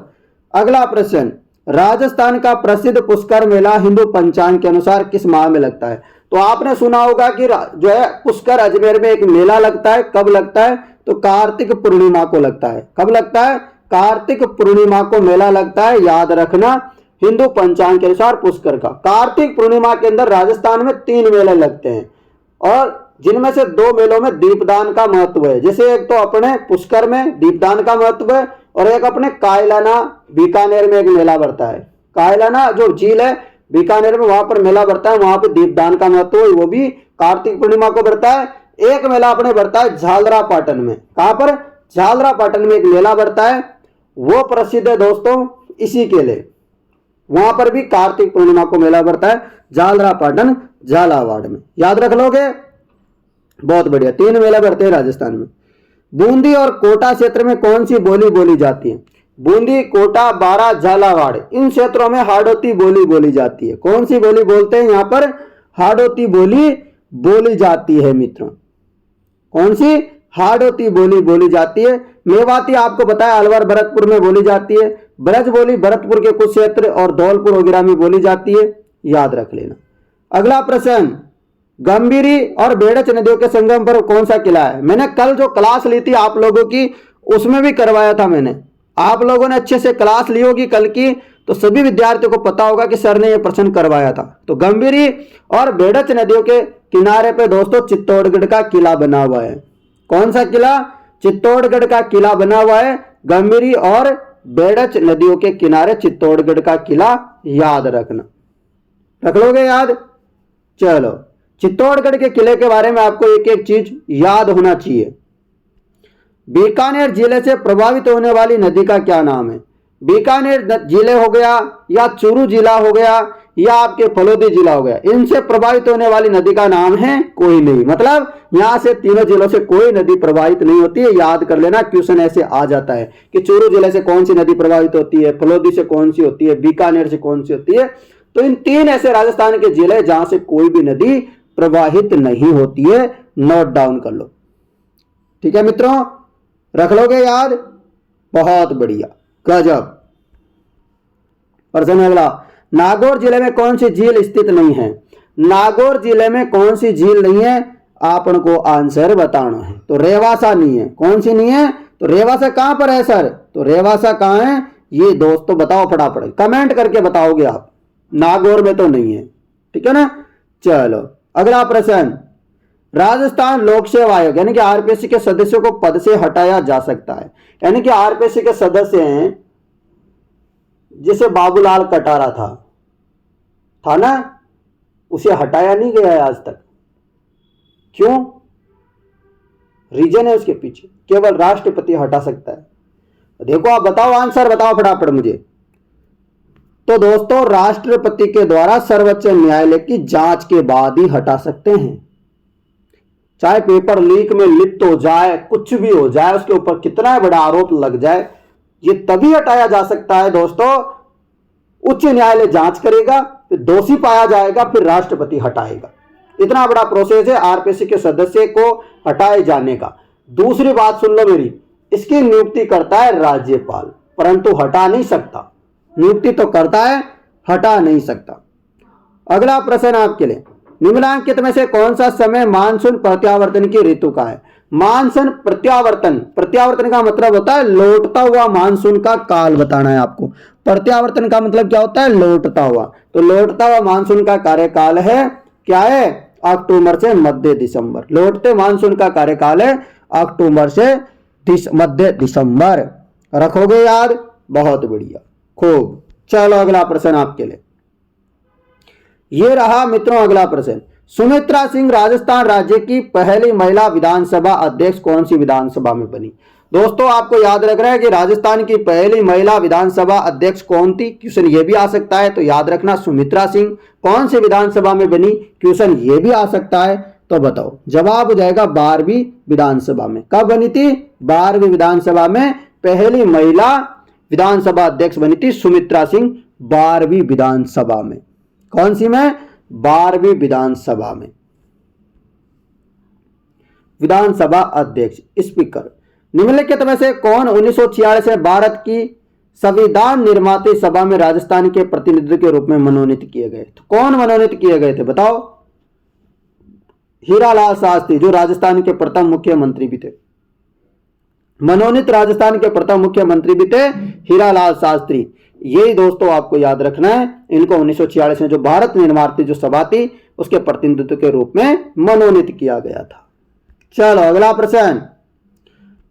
अगला प्रश्न, राजस्थान का प्रसिद्ध पुष्कर मेला हिंदू पंचांग के अनुसार किस माह में लगता है? तो आपने सुना होगा कि जो है पुष्कर अजमेर में एक मेला लगता है, कब लगता है? तो कार्तिक पूर्णिमा को लगता है। कब लगता है? कार्तिक पूर्णिमा को मेला लगता है, याद रखना। हिंदू पंचांग के अनुसार पुष्कर का कार्तिक पूर्णिमा के अंदर राजस्थान में 3 मेले लगते हैं, और जिनमें से 2 मेलों में दीपदान का महत्व है। जैसे एक तो अपने पुष्कर में दीपदान का महत्व है, और एक अपने कायलाना बीकानेर में एक मेला बढ़ता है। कायलाना जो झील है बीकानेर में, वहां पर मेला बढ़ता है, वहां पर दीपदान का महत्व है, वो भी कार्तिक पूर्णिमा को बढ़ता है। एक मेला अपने बढ़ता है झालरा पाटन में। कहां पर? झालरा पाटन में एक मेला बढ़ता है, वो प्रसिद्ध है दोस्तों इसी के लिए। वहां पर भी कार्तिक पूर्णिमा को मेला बढ़ता है, झालरा पाटन झालावाड़ में, याद रख लोगे। बहुत बढ़िया, 3 मेला बढ़ते हैं राजस्थान में। बूंदी और कोटा क्षेत्र में कौन सी बोली बोली जाती है? बूंदी, कोटा, बारा, झालावाड़, इन क्षेत्रों में हाड़ौती बोली बोली जाती है। कौन सी बोली बोलते हैं? यहाँ पर हाड़ौती बोली बोली जाती है मित्रों। कौन सी? हाड़ौती बोली बोली जाती है। मेवाती आपको बताया अलवर भरतपुर में बोली जाती है। ब्रज बोली भरतपुर के कुछ क्षेत्र और धौलपुर वगैरह में बोली जाती है, याद रख लेना। अगला प्रश्न, गंभीरी और बेड़च नदियों के संगम पर कौन सा किला है? मैंने कल जो क्लास ली थी आप लोगों की उसमें भी करवाया था मैंने। आप लोगों ने अच्छे से क्लास ली होगी कल की, तो सभी विद्यार्थियों को पता होगा कि सर ने यह प्रश्न करवाया था। तो गंभीरी और बेड़च नदियों के किनारे पे दोस्तों चित्तौड़गढ़ का किला बना हुआ है। कौन सा किला? चित्तौड़गढ़ का किला बना हुआ है। गंभीरी और बेड़च नदियों के किनारे चित्तौड़गढ़ का किला, याद रखना। रख लोगे याद? चलो, चित्तौड़गढ़ के किले के बारे में आपको एक एक चीज याद होना चाहिए। बीकानेर जिले से प्रभावित होने वाली नदी का क्या नाम है? बीकानेर जिले हो गया, या चूरू जिला हो गया, या आपके फलोदी जिला हो गया, इनसे प्रभावित होने वाली नदी का नाम है कोई नहीं। मतलब यहां से तीनों जिलों से कोई नदी प्रभावित नहीं होती है, याद कर लेना। क्वेश्चन ऐसे आ जाता है कि चूरू जिले से कौन सी नदी प्रभावित होती है, फलोदी से कौन सी होती है, बीकानेर से कौन सी होती है। तो इन 3 ऐसे राजस्थान के जिले जहां से कोई भी नदी प्रवाहित नहीं होती है, नोट डाउन कर लो। ठीक है मित्रों, रख लोगे याद? बहुत बढ़िया, गजब। प्रश्न अगला, नागौर जिले में कौन सी झील स्थित नहीं है? नागौर जिले में कौन सी झील नहीं है? आपन को आंसर बताना है। तो रेवासा नहीं है। कौन सी नहीं है? तो रेवासा कहां पर है सर? तो रेवासा कहां है ये दोस्तों बताओ फटाफट, कमेंट करके बताओगे आप। नागौर में तो नहीं है, ठीक है ना। चलो अगला प्रश्न, राजस्थान लोक सेवा आयोग यानी कि आरपीएससी के सदस्यों को पद से हटाया जा सकता है। यानी कि आरपीएससी के सदस्य हैं, जिसे बाबूलाल कटारा था ना, उसे हटाया नहीं गया है आज तक। क्यों? रीजन है उसके पीछे, केवल राष्ट्रपति हटा सकता है। देखो आप बताओ, आंसर बताओ फटाफट मुझे। तो दोस्तों राष्ट्रपति के द्वारा सर्वोच्च न्यायालय की जांच के बाद ही हटा सकते हैं। चाहे पेपर लीक में लिप्त हो जाए, कुछ भी हो जाए, उसके ऊपर कितना बड़ा आरोप लग जाए, ये तभी हटाया जा सकता है दोस्तों। उच्च न्यायालय जांच करेगा, फिर दोषी पाया जाएगा, फिर राष्ट्रपति हटाएगा। इतना बड़ा प्रोसेस है आरपीसी के सदस्य को हटाए जाने का। दूसरी बात सुन लो मेरी, इसकी नियुक्ति करता है राज्यपाल, परंतु हटा नहीं सकता। नियुक्ति तो करता है, हटा नहीं सकता। अगला प्रश्न आपके लिए, निम्नलिखित में से कौन सा समय मानसून प्रत्यावर्तन की ऋतु का है? मानसून प्रत्यावर्तन, प्रत्यावर्तन का मतलब होता है लौटता हुआ मानसून का काल बताना है आपको। प्रत्यावर्तन का मतलब क्या होता है? लौटता हुआ। तो लौटता हुआ मानसून का कार्यकाल है, क्या है? अक्टूबर से मध्य दिसंबर। लौटते मानसून का कार्यकाल है अक्टूबर से मध्य दिसंबर। रखोगे याद? बहुत बढ़िया, खूब। चलो अगला प्रश्न आपके लिए, ये रहा मित्रों अगला प्रश्न। सुमित्रा सिंह राजस्थान राज्य की पहली महिला विधानसभा अध्यक्ष कौन सी विधानसभा में बनी? दोस्तों आपको याद रखना है कि राजस्थान की पहली महिला विधानसभा अध्यक्ष कौन थी? क्वेश्चन ये भी आ सकता है, तो याद रखना सुमित्रा सिंह कौन सी विधानसभा में बनी? क्वेश्चन ये भी आ सकता है, तो बताओ। जवाब हो जाएगा 12वीं विधानसभा में। कब बनी थी? 12वीं विधानसभा में पहली महिला विधानसभा अध्यक्ष बनी थी सुमित्रा सिंह, 12वीं विधानसभा में। कौन सी में? 12वीं विधानसभा में। विधानसभा अध्यक्ष, स्पीकर। निम्नलिखित में से कौन 1946 से भारत की संविधान निर्माती सभा में राजस्थान के प्रतिनिधि के रूप में मनोनीत किए गए? तो कौन मनोनीत किए गए थे बताओ? हीरालाल शास्त्री, जो राजस्थान के प्रथम मुख्यमंत्री भी थे। मनोनीत राजस्थान के प्रथम मुख्यमंत्री भी थे हीरालाल शास्त्री। यही दोस्तों आपको याद रखना है। इनको 1946 में जो भारत निर्माती जो सभा थी उसके प्रतिनिधित्व के रूप में मनोनीत किया गया था। चलो अगला प्रश्न।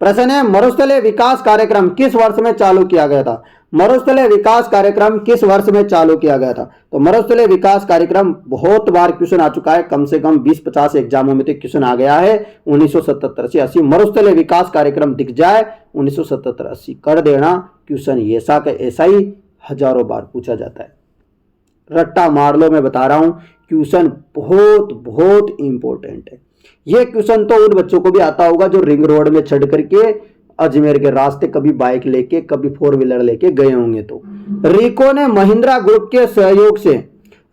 प्रश्न है, मरुस्थलीय विकास कार्यक्रम किस वर्ष में चालू किया गया था? मरुस्थलीय विकास कार्यक्रम किस वर्ष में चालू किया गया था? तो मरुस्थलीय विकास कार्यक्रम बहुत बार क्वेश्चन आ चुका है, कम से कम 20-50 एग्जामों में तो क्वेश्चन आ गया है। 1977 से 80 मरुस्थलीय विकास कार्यक्रम दिख जाए 1977-80 कर देना। क्वेश्चन ऐसा का ऐसा ही हजारों बार पूछा जाता है, रट्टा मार लो। मैं बता रहा हूं क्वेश्चन बहुत बहुत इंपॉर्टेंट है। ये क्वेश्चन तो उन बच्चों को भी आता होगा जो रिंग रोड में चढ़ करके अजमेर के रास्ते कभी बाइक लेके कभी 4 व्हीलर लेके गए होंगे। तो रिको ने महिंद्रा ग्रुप के सहयोग से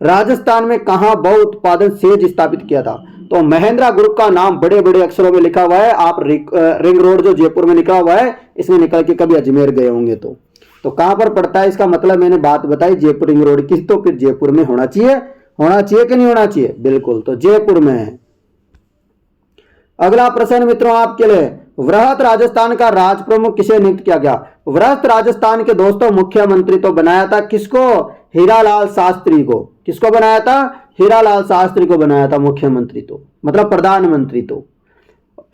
राजस्थान में कहां बहु उत्पादन सेज स्थापित किया था? तो महिंद्रा ग्रुप का नाम बड़े बड़े अक्षरों में लिखा हुआ है। आप रिंग रोड जो जयपुर में लिखा हुआ है इसमें निकल के कभी अजमेर गए होंगे। तो कहां पर पड़ता है? इसका मतलब मैंने बात बताई जयपुर रिंग रोड की, तो फिर जयपुर में होना चाहिए कि नहीं होना चाहिए? बिल्कुल, तो जयपुर में है। अगला प्रश्न मित्रों आपके लिए, वृहत राजस्थान का राज प्रमुख किसे नियुक्त किया गया? वृहत राजस्थान के दोस्तों मुख्यमंत्री तो बनाया था किसको? हीरालाल शास्त्री को। किसको बनाया था? हीरालाल शास्त्री को बनाया था मुख्यमंत्री, तो मतलब प्रधानमंत्री। तो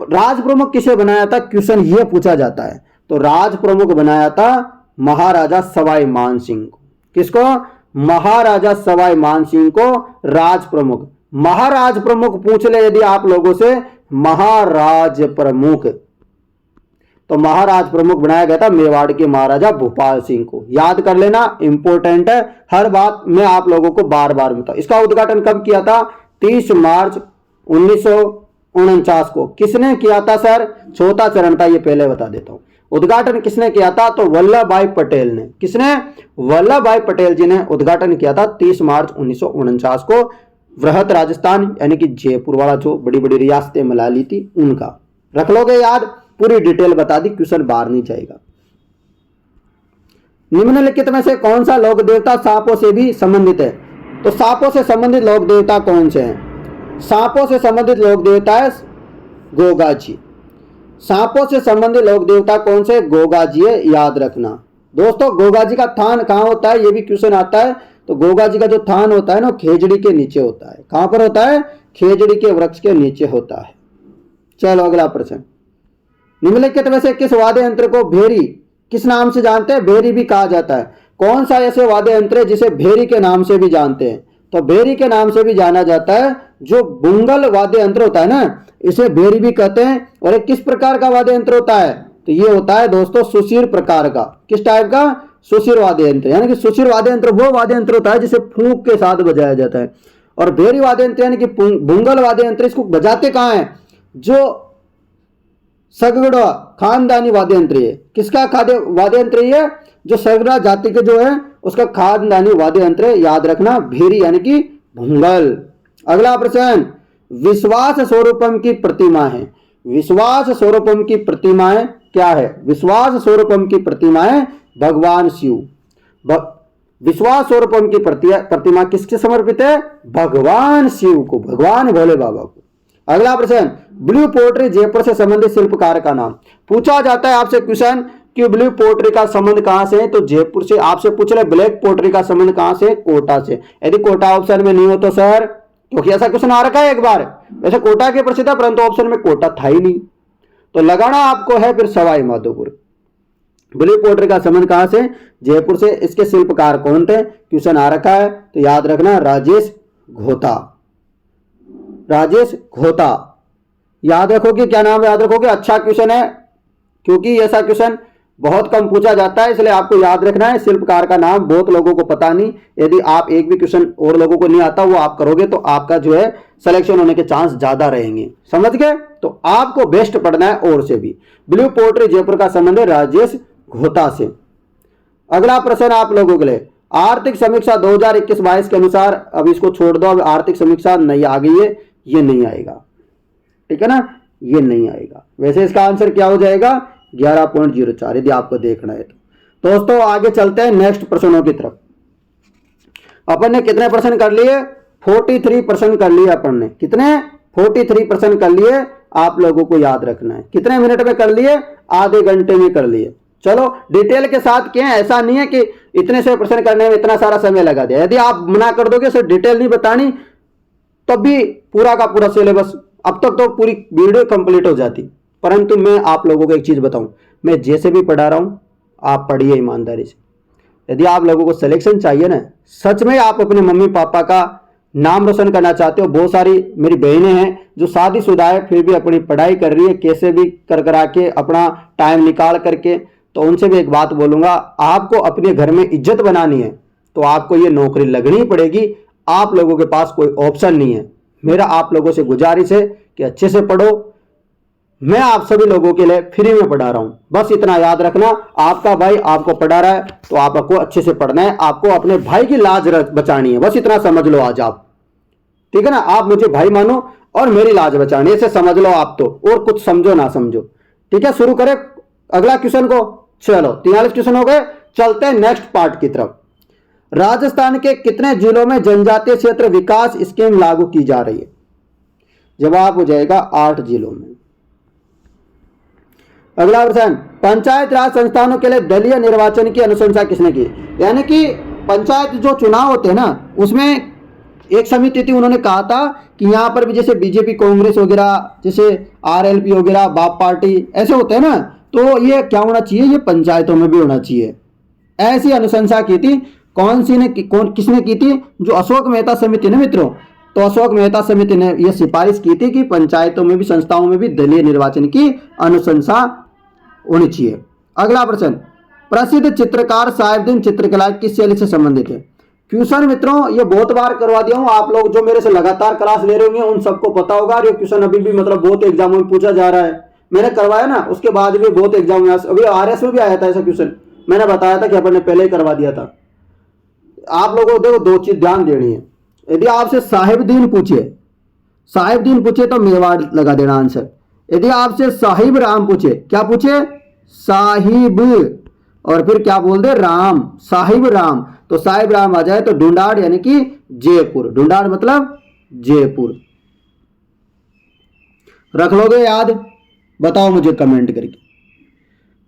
राज प्रमुख किसे बनाया था? क्वेश्चन ये पूछा जाता है। तो राज प्रमुख बनाया था महाराजा सवाई मानसिंह को। किसको? महाराजा सवाई मानसिंह को राज प्रमुख। महाराज प्रमुख पूछ ले यदि आप लोगों से, महाराज प्रमुख, तो महाराज प्रमुख बनाया गया था मेवाड़ के महाराजा भूपाल सिंह को। याद कर लेना, इंपॉर्टेंट है, हर बात मैं आप लोगों को बार बार बताऊं। इसका उद्घाटन कब किया था? 30 मार्च 1949 को। किसने किया था सर? चौथा चरण था, ये पहले बता देता हूं। उद्घाटन किसने किया था? तो वल्लभ भाई पटेल ने। किसने? वल्लभ भाई पटेल जी ने उद्घाटन किया था 30 मार्च 1949 को। वृहत राजस्थान यानी कि जयपुर वाला जो बड़ी बड़ी रियासतें मिला ली थी उनका। रख लोगे याद? पूरी डिटेल बता दी, क्वेश्चन बाहर नहीं जाएगा। निम्नलिखित में से कौन सा लोक देवता सांपों से भी संबंधित है? तो सांपों से संबंधित लोक देवता कौन से हैं? सांपों से संबंधित लोक देवता है गोगा जी। सांपों से संबंधित लोक देवता कौन से? गोगा जी है, याद रखना। दोस्तों गोगा जी का थान कहां होता है? ये भी क्वेश्चन आता है। तो गोगा जी का जो थान होता है ना, खेजड़ी के नीचे होता है। कहां पर होता है? खेजड़ी के वृक्ष के नीचे होता है। चलो अगला प्रश्न। निम्नलिखित में से किस वाद्य यंत्र को भेरी किस नाम से जानते हैं? भेरी भी कहा जाता है। कौन सा ऐसे वाद्य यंत्र है जिसे भेरी के नाम से भी जानते हैं? तो भेरी के नाम से भी जाना जाता है जो बुंगल वाद्य यंत्र होता है ना, इसे भेरी भी कहते हैं। और एक किस प्रकार का वाद्य यंत्र होता है? तो ये होता है दोस्तों सुशीर प्रकार का। किस टाइप का? सुशिर वाद्य यंत्र, यानी कि सुशिर वाद्य यंत्र वो वाद्य यंत्र होता है जिसे फूंक के साथ बजाया जाता है। और भेरी वाद्य यंत्र यानी कि भूंगल वाद्य यंत्र, इसको बजाते कहाँ है? जो सगड़ा खानदानी वाद्य यंत्र है। किसका वाद्य यंत्र है? जो सगड़ा जाति के जो है उसका खानदानी वाद्य यंत्र है, याद रखना, भेरी यानी कि भूंगल। अगला प्रश्न, विश्वास स्वरूपम की प्रतिमा है। विश्वास स्वरूपम की प्रतिमाएं क्या है? विश्वास स्वरूपम की प्रतिमाएं भगवान शिव। विश्वास स्वरूपम की प्रतिमा किसके समर्पित है? भगवान शिव को, भगवान भोले बाबा को। अगला प्रश्न, ब्लू पोट्री जयपुर से संबंधित शिल्पकार का नाम। पूछा जाता है आपसे क्वेश्चन कि ब्लू पोट्री का संबंध कहां से है, तो जयपुर से। आपसे पूछ रहे ब्लैक पोट्री का संबंध कहां से? कोटा से। यदि कोटा ऑप्शन में नहीं हो तो सर, क्योंकि ऐसा क्वेश्चन आ रखा है एक बार, वैसे कोटा के प्रसिद्ध है परंतु ऑप्शन में कोटा था ही नहीं, तो लगाना आपको है फिर सवाई माधोपुर। ब्लू पोट्री का संबंध कहां से? जयपुर से। इसके शिल्पकार कौन थे? क्वेश्चन आ रखा है, तो याद रखना राजेश घोता। राजेश घोता याद रखोगे, क्या नाम याद रखोगे? अच्छा क्वेश्चन है, क्योंकि ऐसा क्वेश्चन बहुत कम पूछा जाता है, इसलिए आपको याद रखना है। शिल्पकार का नाम बहुत लोगों को पता नहीं, यदि आप एक भी क्वेश्चन और लोगों को नहीं आता वो आप करोगे तो आपका जो है सिलेक्शन होने के चांस ज्यादा रहेंगे, समझ गए? तो आपको बेस्ट पढ़ना है और से भी। ब्लू पोट्री जयपुर का संबंध है राजेश घोता से। अगला प्रश्न आप लोगों के लिए, आर्थिक समीक्षा 2021-22 के अनुसार, अब इसको छोड़ दो, अब आर्थिक समीक्षा नहीं आ गई है, ये नहीं आएगा, ठीक है ना, ये नहीं आएगा। वैसे इसका आंसर क्या हो जाएगा? 11.04, यदि आपको देखना है तो। दोस्तों आगे चलते हैं नेक्स्ट प्रश्नों की तरफ। अपन ने कितने प्रश्न कर लिए? 43 प्रश्न कर लिए अपन ने। कितने? 43 प्रश्न कर लिए। आप लोगों को याद रखना है कितने मिनट में कर लिए? आधे घंटे में कर लिए। चलो डिटेल के साथ किए, ऐसा नहीं है कि इतने से प्रश्न करने में इतना सारा समय लगा दिया। यदि आप मना कर दोगे सर डिटेल नहीं बतानी, तब भी पूरा का पूरा सिलेबस अब तक तो पूरी वीडियो कंप्लीट हो जाती। परंतु मैं आप लोगों को एक चीज बताऊं, मैं जैसे भी पढ़ा रहा हूं आप पढ़िए ईमानदारी से। यदि आप लोगों को सिलेक्शन चाहिए ना, सच में आप अपने मम्मी पापा का नाम रोशन करना चाहते हो, बहुत सारी मेरी बहनें हैं जो शादीशुदा है फिर भी अपनी पढ़ाई कर रही है, कैसे भी कर करा के अपना टाइम निकाल करके, तो उनसे भी एक बात बोलूंगा, आपको अपने घर में इज्जत बनानी है तो आपको ये नौकरी लगनी पड़ेगी। आप लोगों के पास कोई ऑप्शन नहीं है। मेरा आप लोगों से गुजारिश है कि अच्छे से पढ़ो। मैं आप सभी लोगों के लिए फ्री में पढ़ा रहा हूं, बस इतना याद रखना, आपका भाई आपको पढ़ा रहा है तो आपको अच्छे से पढ़ना है, आपको अपने भाई की लाज बचानी है, बस इतना समझ लो आज आप, ठीक है ना। आप मुझे भाई मानो और मेरी लाज बचानी है, इसे समझ लो आप तो, और कुछ समझो ना समझो, ठीक है। शुरू करें अगला क्वेश्चन को। चलो 43 क्वेश्चन हो गए, चलते हैं नेक्स्ट पार्ट की तरफ। राजस्थान के कितने जिलों में जनजातीय क्षेत्र विकास स्कीम लागू की जा रही है? जवाब हो जाएगा 8 जिलों में। अगला प्रश्न, पंचायत राज संस्थानों के लिए दलीय निर्वाचन की अनुशंसा किसने की? यानी कि पंचायत जो चुनाव होते हैं ना, उसमें एक समिति थी, उन्होंने कहा था कि यहां पर भी जैसे बीजेपी कांग्रेस वगैरह, जैसे आरएलपी वगैरह, बाप पार्टी ऐसे होते हैं ना, तो ये क्या होना चाहिए, ये पंचायतों में भी होना चाहिए। ऐसी अनुशंसा की थी। किसने की थी? जो अशोक मेहता समिति ने मित्रों, तो अशोक मेहता समिति ने यह सिफारिश की थी कि पंचायतों में भी, संस्थाओं में भी दलीय निर्वाचन की अनुशंसा होनी चाहिए। अगला प्रश्न, प्रसिद्ध चित्रकार साहिबदीन चित्रकला किस शैली से संबंधित है? क्वेश्चन मित्रों ये बहुत बार करवा दिया हूं, आप लोग जो मेरे से लगातार क्लास ले रहे होंगे उन सबको पता होगा। ये क्वेश्चन अभी भी मतलब बहुत एग्जामों में पूछा जा रहा है, मैंने करवाया ना, उसके बाद भी बहुत एग्जाम में, अभी आरएस में भी आया था ऐसा क्वेश्चन, मैंने बताया था कि अपन ने पहले ही करवा दिया था। आप लोगों को देखो दो चीज ध्यान देनी है। यदि आपसे साहिबदीन पूछे तो मेवाड़ लगा देना आंसर। यदि आपसे साहिब राम पूछे, क्या पूछे? साहिब, और फिर क्या बोल दे? राम, साहिब राम, तो साहिब राम आ जाए तो ढूंढाड़ यानी कि जयपुर। ढूंढाड़ मतलब जयपुर। रख लोगे याद? बताओ मुझे कमेंट करके,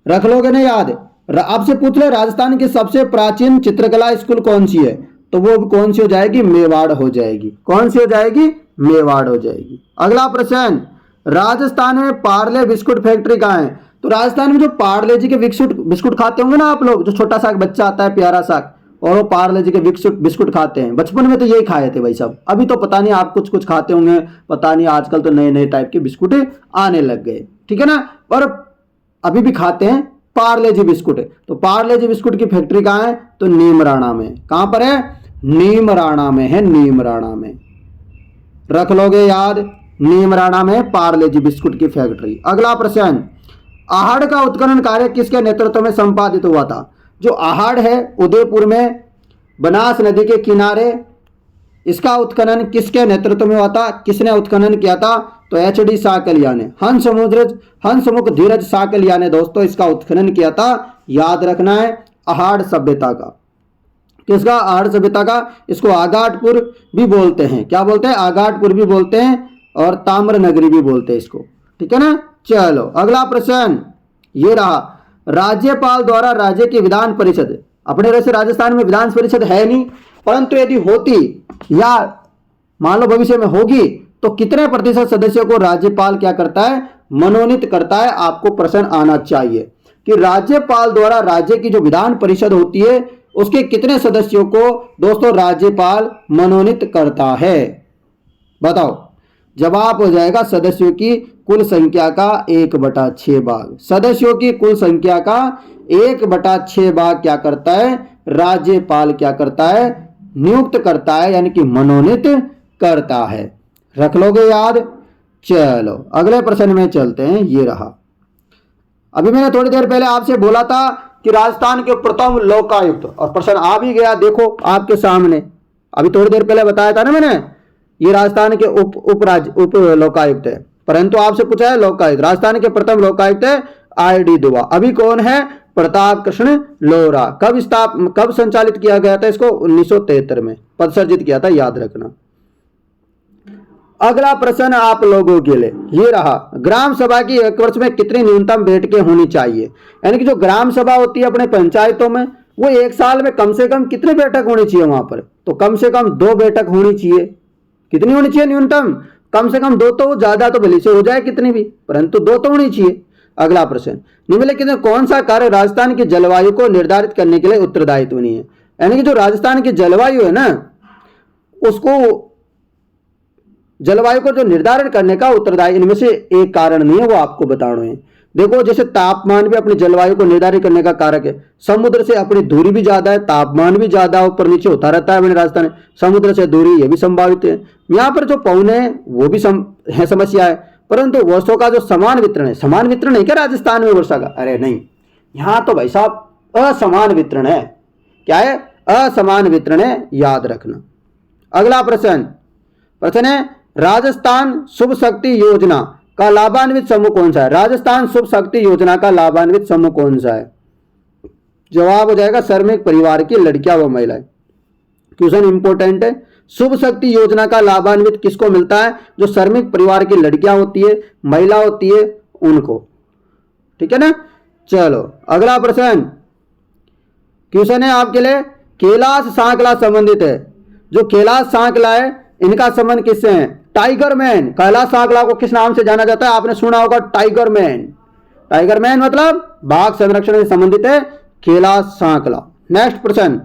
रख लोगे ना याद? आपसे पूछ ले राजस्थान की सबसे प्राचीन चित्रकला स्कूल कौन सी है, तो वो कौन सी हो जाएगी? मेवाड़ हो जाएगी। कौन सी हो जाएगी? मेवाड़ हो जाएगी। अगला प्रश्न, राजस्थान में पार्ले बिस्कुट फैक्ट्री कहाँ है? तो राजस्थान में जो पार्ले जी के बिस्कुट खाते होंगे ना आप लोग, जो छोटा सा बच्चा आता है प्यारा सा, और वो पार्ले जी के बिस्कुट खाते हैं। बचपन में तो यही खाए थे भाई साहब, अभी तो पता नहीं आप कुछ खाते होंगे, पता नहीं, आजकल तो नए नए टाइप के बिस्कुट आने लग गए, ठीक है ना, पर अभी भी खाते हैं, पार्ले जी बिस्कुट है। तो पार्ले जी बिस्कुट की फैक्ट्री कहाँ है? तो नीमराणा में। कहां पर है? नीमराणा में है, नीमराणा में। रख लोगे याद, नीमराणा में पार्ले जी बिस्कुट की फैक्ट्री। अगला प्रश्न, आहड़ का उत्खनन कार्य किसके नेतृत्व में संपादित हुआ था? जो आहड़ है उदयपुर में बनास नदी के किनारे, इसका उत्खनन किसके नेतृत्व में हुआ था? किसने उत्खनन किया था? तो एच.डी. साकलिया ने। हंसमुख धीरज साकलिया ने दोस्तों इसका उत्खनन किया था। याद रखना है, आहड़ सभ्यता का। किसका? आहड़ सभ्यता का। इसको आगाटपुर भी बोलते हैं। क्या बोलते हैं? आगाटपुर भी बोलते हैं और ताम्र नगरी भी बोलते हैं इसको। ठीक है ना। चलो अगला प्रश्न ये रहा, राज्यपाल द्वारा राज्य की विधान परिषद, अपने वैसे राजस्थान में विधान परिषद है नहीं, परंतु यदि होती या मान लो भविष्य में होगी तो कितने प्रतिशत सदस्यों को राज्यपाल क्या करता है? मनोनीत करता है। आपको प्रश्न आना चाहिए कि राज्यपाल द्वारा राज्य की जो विधान परिषद होती है उसके कितने सदस्यों को दोस्तों राज्यपाल मनोनीत करता है? बताओ। जवाब हो जाएगा सदस्यों की कुल संख्या का 1/6 भाग। सदस्यों की कुल संख्या का 1/6 भाग क्या करता है? राज्यपाल क्या करता है? नियुक्त करता है, यानी कि मनोनीत करता है। रख लोगे याद। चलो अगले प्रश्न में चलते हैं। ये रहा, अभी मैंने थोड़ी देर पहले आपसे बोला था कि राजस्थान के प्रथम लोकायुक्त, और प्रश्न आ भी गया, देखो आपके सामने। अभी थोड़ी देर पहले बताया था ना मैंने, ये राजस्थान के उप लोकायुक्त है, परंतु आपसे पूछा है लोकायुक्त। राजस्थान के प्रथम लोकायुक्त है I.D. दुआ। अभी कौन है? प्रताप कृष्ण लोहरा। कब संचालित किया गया था इसको? 1973 में पद सर्जित किया था, याद रखना। अगला प्रश्न आप लोगों के लिए ये रहा, ग्राम सभा की एक वर्ष में कितनी न्यूनतम बैठकें होनी चाहिए? यानी कि जो ग्राम सभा होती है अपने पंचायतों में, वो एक साल में कम से कम कितनी बैठक होनी चाहिए वहां पर? तो कम से कम 2 बैठक होनी चाहिए। कितनी होनी चाहिए न्यूनतम? कम से कम 2, तो ज्यादा तो भले से हो जाए कितनी भी, परंतु 2 तो होनी चाहिए। अगला प्रश्न, निम्नलिखित में कौन सा कार्य राजस्थान की जलवायु को निर्धारित करने के लिए उत्तरदायित्व नहीं है? यानी कि जो राजस्थान की जलवायु है ना, उसको जलवायु को जो निर्धारण करने का उत्तरदायी, इनमें से एक कारण नहीं है, वो आपको बताना है। देखो जैसे तापमान भी अपनी जलवायु को निर्धारित करने का कारक है। समुद्र से अपनी दूरी भी ज्यादा है, तापमान भी ज्यादा ऊपर नीचे होता रहता है अपने राजस्थान में। समुद्र से दूरी ये भी संभावित है। यहाँ पर जो पौने है वो भी है समस्या है, परंतु वर्षों का जो समान वितरण है, समान वितरण है क्या राजस्थान में वर्षा का? अरे नहीं, यहाँ तो भाई साहब असमान वितरण है। क्या है? असमान वितरण है, याद रखना। अगला प्रश्न है, राजस्थान शुभ शक्ति योजना का लाभान्वित समूह कौन सा है? राजस्थान शुभ शक्ति योजना का लाभान्वित समूह कौन सा है? जवाब हो जाएगा श्रमिक परिवार की लड़कियां व महिलाएं। क्वेश्चन इंपॉर्टेंट है। शुभ शक्ति योजना का लाभान्वित किसको मिलता है? जो श्रमिक परिवार की लड़कियां होती है, महिला होती है, उनको। ठीक है ना। चलो अगला प्रश्न, क्वेश्चन है आपके लिए, कैलाश सांकला संबंधित है। जो कैलाश सांकला है इनका संबंध किससे है? Tiger man. कैलाश सांकला को किस नाम से जाना जाता है? आपने सुना होगा टाइगर मैन। टाइगर मैन मतलब बाघ संरक्षण से संबंधित है कैलाश सांकला। नेक्स्ट प्रश्न,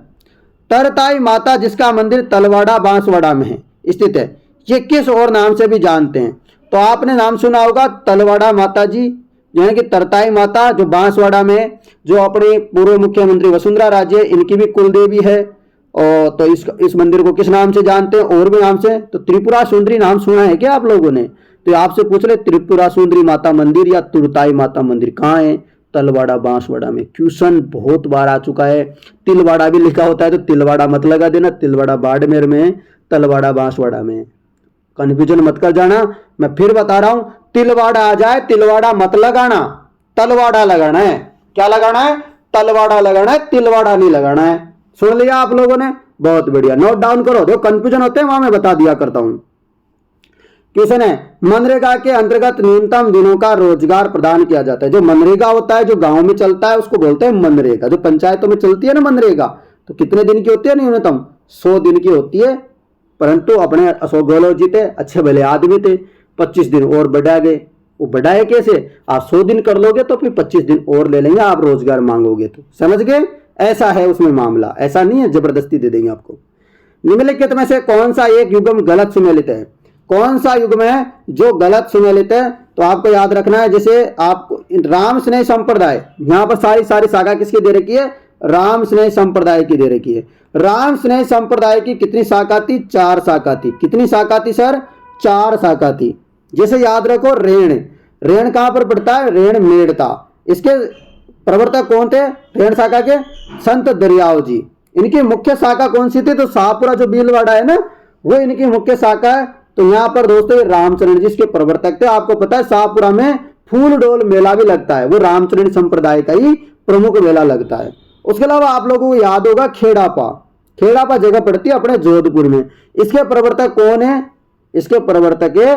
तरताई माता जिसका मंदिर तलवाड़ा बांसवाड़ा में है स्थित है, ये किस और नाम से भी जानते हैं? तो आपने नाम सुना होगा तलवाड़ा माता जी, यानी कि तरताई माता जो बांसवाड़ा में, जो अपने पूर्व मुख्यमंत्री वसुंधरा राजे इनकी भी कुलदेवी है। और तो इस मंदिर को किस नाम से जानते हैं? और भी नाम से, तो त्रिपुरा सुंदरी नाम सुना है क्या आप लोगों ने? तो आपसे पूछ ले त्रिपुरा सुंदरी माता मंदिर या तुरताई माता मंदिर कहाँ है? तलवाड़ा बांसवाड़ा में। क्वेश्चन बहुत बार आ चुका है। तिलवाड़ा भी लिखा होता है तो तिलवाड़ा मत लगा देना, तिलवाड़ा बाड़मेर में, तलवाड़ा बांसवाड़ा में। कंफ्यूजन मत कर जाना। मैं फिर बता रहा हूं, तिलवाड़ा आ जाए तिलवाड़ा मत लगाना, तलवाड़ा लगाना है। क्या लगाना है? तलवाड़ा लगाना है, तिलवाड़ा नहीं लगाना है। सुन लिया आप लोगों ने? बहुत बढ़िया, नोट डाउन करो। जो कंफ्यूजन होते हैं वहां मैं बता दिया करता हूं। क्वेश्चन है, मनरेगा के अंतर्गत न्यूनतम दिनों का रोजगार प्रदान किया जाता है। जो मनरेगा होता है जो गांव में चलता है उसको बोलते हैं मनरेगा। जो पंचायतों में चलती है ना मनरेगा, तो कितने दिन की होती है? न्यूनतम 100 दिन की होती है। परंतु अपने अशोक गहलोत जी थे, अच्छे भले आदमी थे, 25 दिन और बढ़ा गए। वो बढ़ाए कैसे? आप 100 दिन कर लोगे तो फिर 25 दिन और ले लेंगे, आप रोजगार मांगोगे तो। समझ गए? ऐसा है उसमें मामला, ऐसा नहीं है जबरदस्ती दे देंगे आपको। निम्नलिखित में से कौन सा एक युग्म गलत सुमेलित है? कौन सा युग्म है जो गलत सुमेलित है? तो आपको याद रखना है, जैसे आपको राम स्नेह संप्रदाय, यहां पर सारी सारी शाखा किसकी दे रखी है, राम स्नेह संप्रदाय की दे रखी है। राम स्नेह संप्रदाय की कितनी शाखा थी, 4 शाखा थी। कितनी शाखा थी सर, 4 शाखा थी। जैसे याद रखो रेण, रेण कहां पर पड़ता है, रेण मेड़ता, इसके प्रवर्तक कौन थे, रेण शाखा के संत दरियाव जी। इनकी मुख्य शाखा कौन सी थी, तो शाहपुरा जो भीलवाड़ा है ना, वो इनकी मुख्य शाखा है। तो यहाँ पर दोस्तों रामचरण जी इसके प्रवर्तक थे। आपको पता है शाहपुरा में फूल डोल मेला भी लगता है, वो रामचरण संप्रदाय का ही प्रमुख मेला लगता है। उसके अलावा आप लोगों को याद होगा खेड़ापा, खेड़ापा जगह पड़ती है अपने जोधपुर में। इसके प्रवर्तक कौन है, इसके प्रवर्तक है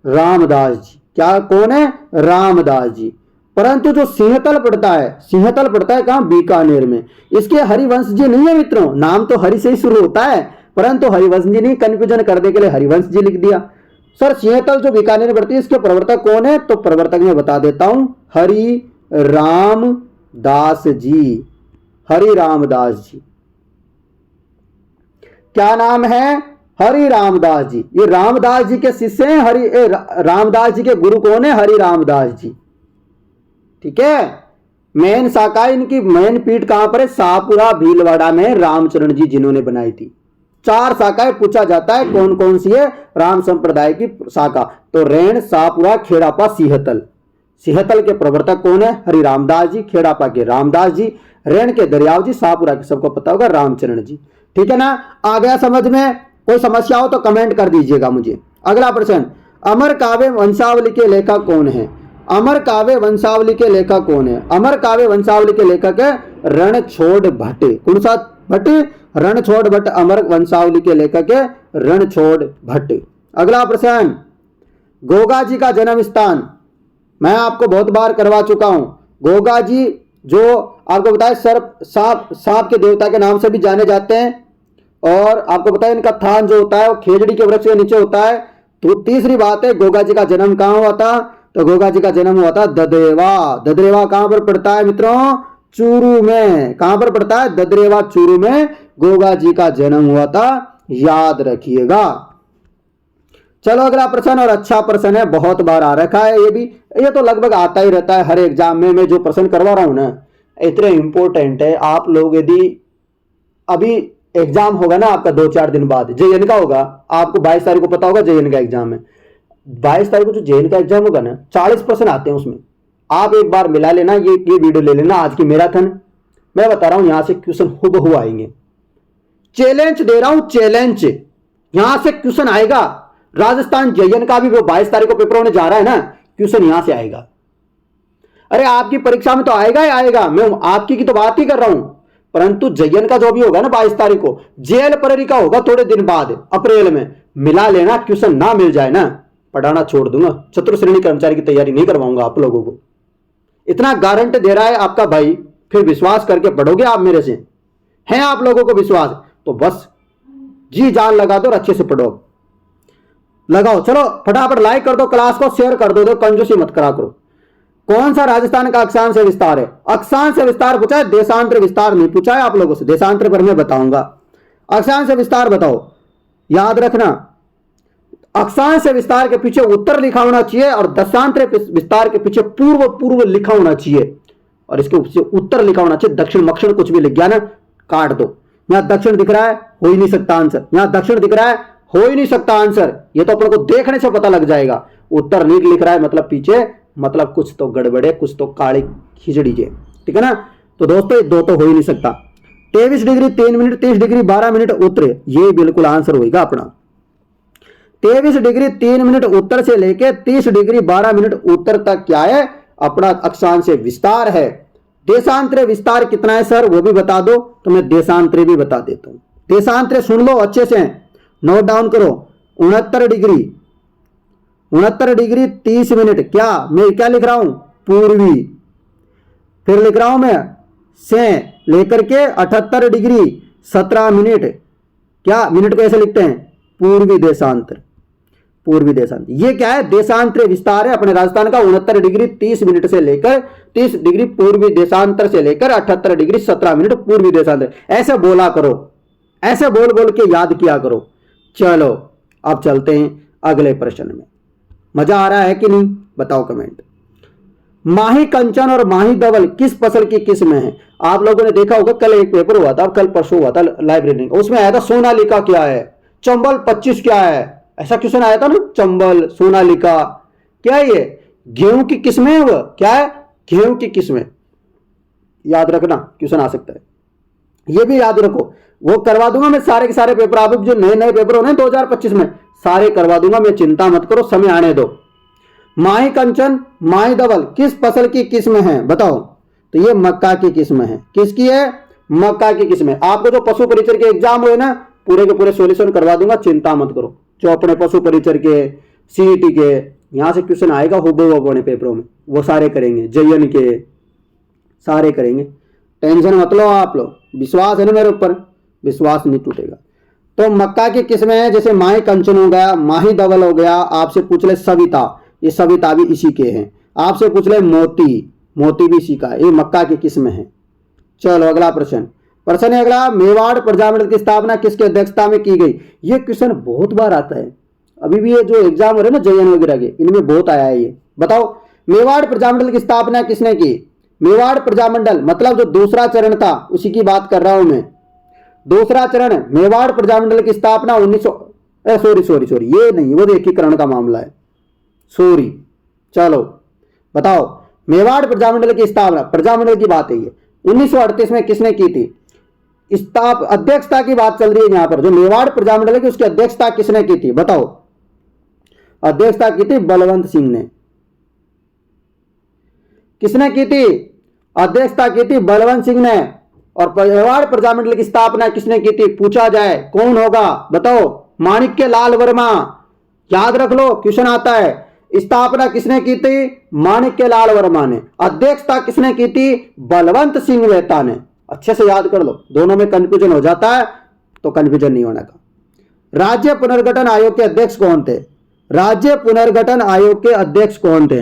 रामदास जी। क्या कौन है, रामदास जी। परंतु जो सिंहतल पड़ता है, सिंहतल पड़ता है कहां, बीकानेर में, इसके हरिवंश जी नहीं है मित्रों। नाम तो हरि से ही शुरू होता है, परंतु हरिवंश जी नहीं, कंफ्यूजन करने के लिए हरिवंश जी लिख दिया। सर सिंहतल जो बीकानेर में पड़ती है, इसके प्रवर्तक कौन है, तो प्रवर्तक मैं बता देता हूं, हरि रामदास जी। हरि रामदास जी, क्या नाम है, हरि रामदास जी। ये रामदास जी के शिष्य हैं। रामदास जी के गुरु कौन है, हरि रामदास जी। ठीक है, मेन शाखा इनकी मेन पीठ कहां पर है, शाहपुरा भीलवाड़ा में रामचरण जी जिन्होंने बनाई थी। 4 शाखाएं पूछा जाता है, कौन कौन सी है, राम संप्रदाय की शाखा। तो रेण, शाहपुरा, खेड़ापा, सिंहतल। सिंहतल के प्रवर्तक कौन है, हरि रामदास जी। खेड़ापा के रामदास जी, रेण के दरियाव जी, शाहपुरा के सबको पता होगा रामचरण जी। ठीक है ना, आ गया समझ में। कोई समस्या हो तो कमेंट कर दीजिएगा मुझे। अगला प्रश्न, अमर काव्य वंशावली के लेखक कौन है। अमर काव्य वंशावली के लेखक कौन है, अमर काव्य वंशावली के लेखक है रणछोड़ भट्ट। कौन सा भट्ट, रणछोड़ भट्ट अमर वंशावली के लेखक है रणछोड़ भट्ट। अगला प्रश्न, गोगा जी का जन्म स्थान मैं आपको बहुत बार करवा चुका हूं। गोगा जी जो आपको बताया सांप के देवता के नाम से भी जाने जाते हैं, और आपको बताया इनका थान जो होता है वो खेजड़ी के वृक्ष के नीचे होता है। तो तीसरी बात है, गोगा जी का जन्म कहां हुआ था, तो गोगा जी का जन्म हुआ था ददरेवा। ददरेवा कहां पर पड़ता है मित्रों, चूरू में। कहां पर पड़ता है, ददरेवा चूरू में गोगा जी का जन्म हुआ था, याद रखिएगा। चलो अगला प्रश्न, और अच्छा प्रश्न है, बहुत बार आ रखा है ये भी, ये तो लगभग आता ही रहता है हर एग्जाम में। मैं जो प्रश्न करवा रहा हूं ना, इतने इंपॉर्टेंट है। आप लोग यदि अभी एग्जाम होगा ना आपका 2-4 दिन बाद, जेएन का होगा, आपको 22 तारीख को पता होगा जेएन का एग्जाम है। 22 तारीख को जो जेएन का एग्जाम होगा ना, 40 प्रश्न आते हैं उसमें। आप एक बार मिला लेना, ये वीडियो ले लेना आज की मैराथन। मैं बता रहा हूं यहां से क्वेश्चन हुबहू आएंगे। चैलेंज दे रहा हूं, चैलेंज, यहां से क्वेश्चन आएगा। राजस्थान जेएन का भी वो 22 तारीख को पेपर होने जा रहा है ना, क्वेश्चन यहां से आएगा। अरे आपकी परीक्षा में तो आएगा ही आएगा, मैं आपकी की तो बात ही कर रहा हूं। परंतु जेएन का जो भी होगा ना 22 तारीख को, जेएल परेरी का होगा थोड़े दिन बाद अप्रैल में, मिला लेना। क्वेश्चन ना मिल जाए ना, पढ़ाना छोड़ दूंगा, चतुर्श्रेणी कर्मचारी की तैयारी नहीं करवाऊंगा आप लोगों को। इतना गारंटी दे रहा है आपका भाई, फिर विश्वास करके पढ़ोगे आप मेरे से, है आप लोगों को विश्वास तो बस जी जान लगा दो और अच्छे से पढ़ो। लगाओ, चलो फटाफट लाइक कर दो, क्लास को शेयर कर दो, कंजूसी मत करा करो। कौन सा राजस्थान का अक्षांश विस्तार है, अक्षांश विस्तार पूछा है, देशांतर विस्तार नहीं पूछा है आप लोगों से। देशांतर पर मैं बताऊंगा, अक्षांश विस्तार बताओ। याद रखना, अक्षांश विस्तार के पीछे उत्तर लिखा होना चाहिए और दशांतर विस्तार के पीछे पूर्व लिखा होना चाहिए, और इसके पीछे उत्तर लिखा होना चाहिए। दक्षिण मक्षिण कुछ भी लिख गया ना, काट दो। यहां दक्षिण दिख रहा है, हो ही नहीं सकता आंसर। यहां दक्षिण दिख रहा है, हो ही नहीं सकता आंसर। ये तो अपन को देखने से पता लग जाएगा। उत्तर नहीं लिख रहा है मतलब पीछे, मतलब कुछ तो गड़बड़े, कुछ तो काली खिचड़ी है। ठीक है ना, तो दोस्तों दो तो हो ही नहीं सकता। 23 डिग्री 3 मिनट, 30 डिग्री 12 मिनट उत्तर, ये बिल्कुल आंसर होगा अपना। 23 डिग्री 3 मिनट उत्तर से लेके 30 डिग्री 12 मिनट उत्तर तक क्या है, अपना अक्षांश विस्तार है। देशांतर विस्तार कितना है सर, वो भी बता दो, तो मैं देशांतर भी बता देता हूं। देशांतर सुन लो अच्छे से, नोट डाउन करो। 69 डिग्री 30 मिनट, क्या मैं क्या लिख रहा हूं, पूर्वी। फिर लिख रहा हूं मैं से लेकर के 78 डिग्री 17 मिनट, क्या मिनट को ऐसे लिखते हैं, पूर्वी देशांतर। पूर्वी देशांतर ये क्या है, देशांतर विस्तार है अपने राजस्थान का। 69 डिग्री 30 मिनट से लेकर 30 डिग्री पूर्वी देशांतर से लेकर 78 डिग्री 17 मिनट पूर्वी देशांतर। ऐसे बोला करो, ऐसे बोल बोल के याद किया करो। चलो अब चलते हैं अगले प्रश्न में। मजा आ रहा है कि नहीं? बताओ कमेंट। माही कंचन और माही धवल किस फसल की किस्म है? आप लोगों ने देखा होगा, कल एक पेपर हुआ था, कल परसों हुआ था लाइब्रेरी, उसमें आया था सोनालिका क्या है, चंबल 25 क्या है, ऐसा क्वेश्चन आया था ना। चंबल, सोनालिका क्या है? ये गेहूं की किस्में है। वो क्या है? गेहूं की किस्में। याद रखना, क्वेश्चन आ सकता है, ये भी याद रखो। वो करवा दूंगा मैं सारे के सारे पेपर, आप जो नए नए पेपर होने 2025 में सारे करवा दूंगा मैं, चिंता मत करो, समय आने दो। माही कंचन, माही धवल किस फसल की किस्म है बताओ? तो ये मक्का की किस्म है। किसकी है? मक्का की किस्म है। आपको जो पशु परिचर के एग्जाम हुए ना, पूरे के पूरे सॉल्यूशन करवा दूंगा, चिंता मत करो। जो अपने पशु परिचर के, सीईटी के, यहां से क्वेश्चन आएगा हुबहू अपने पेपरों में, वो सारे करेंगे, जयन के सारे करेंगे, टेंशन मत लो आप लोग, विश्वास है ना मेरे ऊपर, विश्वास नहीं टूटेगा। तो मक्का की किस्में हैं, जैसे माही कंचन हो गया, माही धवल हो गया, आपसे पूछ ले सविता, ये सविता भी इसी के हैं। आपसे पूछ ले मोती, मोती भी इसी का है, ये मक्का की किस्म है। चलो अगला प्रश्न, प्रश्न है अगला, मेवाड़ प्रजामंडल की स्थापना किसकी अध्यक्षता में की गई? ये क्वेश्चन बहुत बार आता है, अभी भी ये जो एग्जाम हो रहे हैं ना जयन वगैरह के, इनमें बहुत आया है ये। बताओ मेवाड़ प्रजामंडल की स्थापना किसने की? मेवाड़ प्रजामंडल मतलब जो दूसरा चरण था उसी की बात कर रहा हूं मैं। दूसरा चरण मेवाड़ प्रजामंडल की स्थापना 1900 सॉरी ये नहीं, वो एकीकरण का मामला है, सॉरी। चलो बताओ मेवाड़ प्रजामंडल की स्थापना, प्रजामंडल की बात है ये, 1938 में किसने की थी? अध्यक्षता की बात चल रही है यहां पर, जो मेवाड़ प्रजामंडल की उसकी अध्यक्षता किसने की थी बताओ? अध्यक्षता की थी बलवंत सिंह ने। किसने की थी? अध्यक्षता की थी बलवंत सिंह ने। और मेवाड़ प्रजामंडल की स्थापना किसने की थी पूछा जाए, कौन होगा बताओ? माणिक्य लाल वर्मा। याद रख लो, क्वेश्चन आता है। स्थापना किसने की थी? माणिक्य लाल वर्मा ने। अध्यक्षता किसने की थी? बलवंत सिंह मेहता ने। अच्छे से याद कर लो, दोनों में कंफ्यूजन हो जाता है तो कंफ्यूजन नहीं होने का। राज्य पुनर्गठन आयोग के अध्यक्ष कौन थे? राज्य पुनर्गठन आयोग के अध्यक्ष कौन थे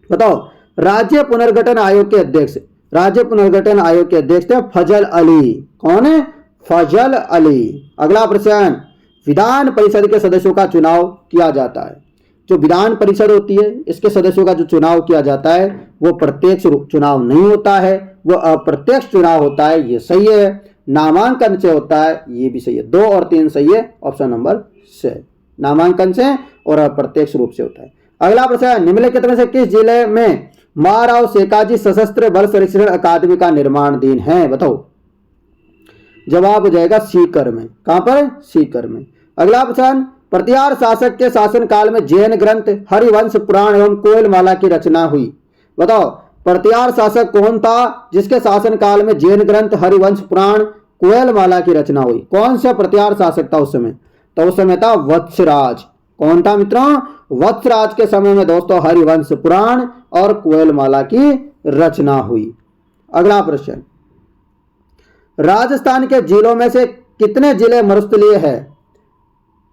बताओ? राज्य पुनर्गठन आयोग के अध्यक्ष, राज्य पुनर्गठन आयोग के अध्यक्ष थे फजल अली। कौन है? फजल अली। अगला प्रश्न, विधान परिषद के सदस्यों का चुनाव किया जाता है। जो विधान परिषद होती है इसके सदस्यों का जो चुनाव किया जाता है वो प्रत्यक्ष चुनाव नहीं होता है, वो अप्रत्यक्ष चुनाव होता है, ये सही है। नामांकन से होता है, ये भी सही है। 2 और 3 सही है, ऑप्शन नंबर से, नामांकन से और अप्रत्यक्ष रूप से होता है। अगला प्रश्न, निम्नलिखित में से किस जिले में महाराव शेखाजी सशस्त्र बल संरक्षण अकादमी का निर्माणाधीन है बताओ? जवाब हो जाएगा सीकर में। कहां पर? सीकर में। अगला प्रश्न, प्रतिहार शासक के शासन काल में जैन ग्रंथ हरिवंश पुराण एवं कोयलमाला की रचना हुई बताओ? प्रतिहार शासक कौन था जिसके शासन काल में जैन ग्रंथ हरिवंश पुराण कोयलमाला की रचना हुई? कौन सा प्रतिहार शासक था उस समय? तो उस समय था वत्सराज। कौन था मित्रों? वत्सराज के समय में दोस्तों हरिवंश पुराण और कोयलमाला की रचना हुई। अगला प्रश्न, राजस्थान के जिलों में से कितने जिले मरुस्थलीय है?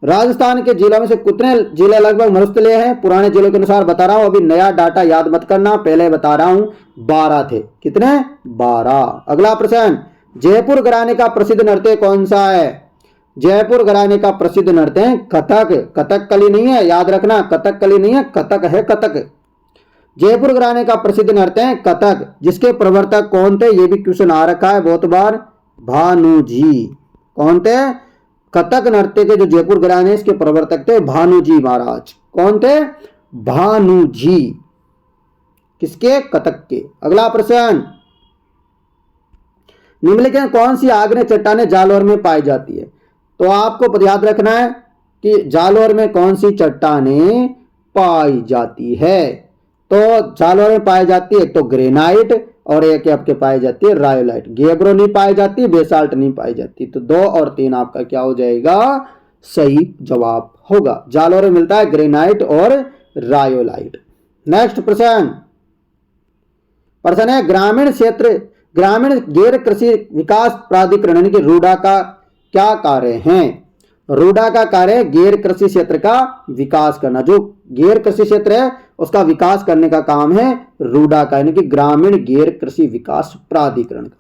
राजस्थान के जिलों में से कितने जिले लगभग मरुस्थलीय हैं? पुराने जिलों के अनुसार बता रहा हूं, अभी नया डाटा याद मत करना, पहले बता रहा हूं 12 थे। कितने? 12। अगला प्रश्न, जयपुर घराने का प्रसिद्ध नृत्य कौन सा है? जयपुर घराने का प्रसिद्ध नृत्य है कथक। कथकली नहीं है, याद रखना, कथकली नहीं है, कथक है, कथक। जयपुर घराने का प्रसिद्ध नृत्य है कथक। जिसके प्रवर्तक कौन थे? ये भी क्वेश्चन आ रखा है बहुत बार, भानुजी। कौन थे? कथक नृत्य के जो जयपुर घराने इसके प्रवर्तक थे भानुजी महाराज। कौन थे? भानुजी। किसके? कथक के। अगला प्रश्न, निम्नलिखित कौन सी आग्नेय चट्टानें जालौर में पाई जाती है? तो आपको याद रखना है कि जालौर में कौन सी चट्टानें पाई जाती है। तो जालौर में पाई जाती है एक तो ग्रेनाइट और एक आपके पाई जाती है रायोलाइट। गेब्रो नहीं पाई जाती, बेसाल्ट नहीं पाई जाती। तो 2 और 3 आपका क्या हो जाएगा? सही जवाब होगा। जालौर में मिलता है ग्रेनाइट और रायोलाइट। नेक्स्ट प्रश्न, प्रश्न है ग्रामीण क्षेत्र, ग्रामीण गैर कृषि विकास प्राधिकरण यानी कि रूडा का क्या कार्य है? रूडा का कार्य गैर कृषि क्षेत्र का विकास करना। जो गैर कृषि क्षेत्र है उसका विकास करने का काम है रूडा का, यानी कि ग्रामीण गैर कृषि विकास प्राधिकरण का।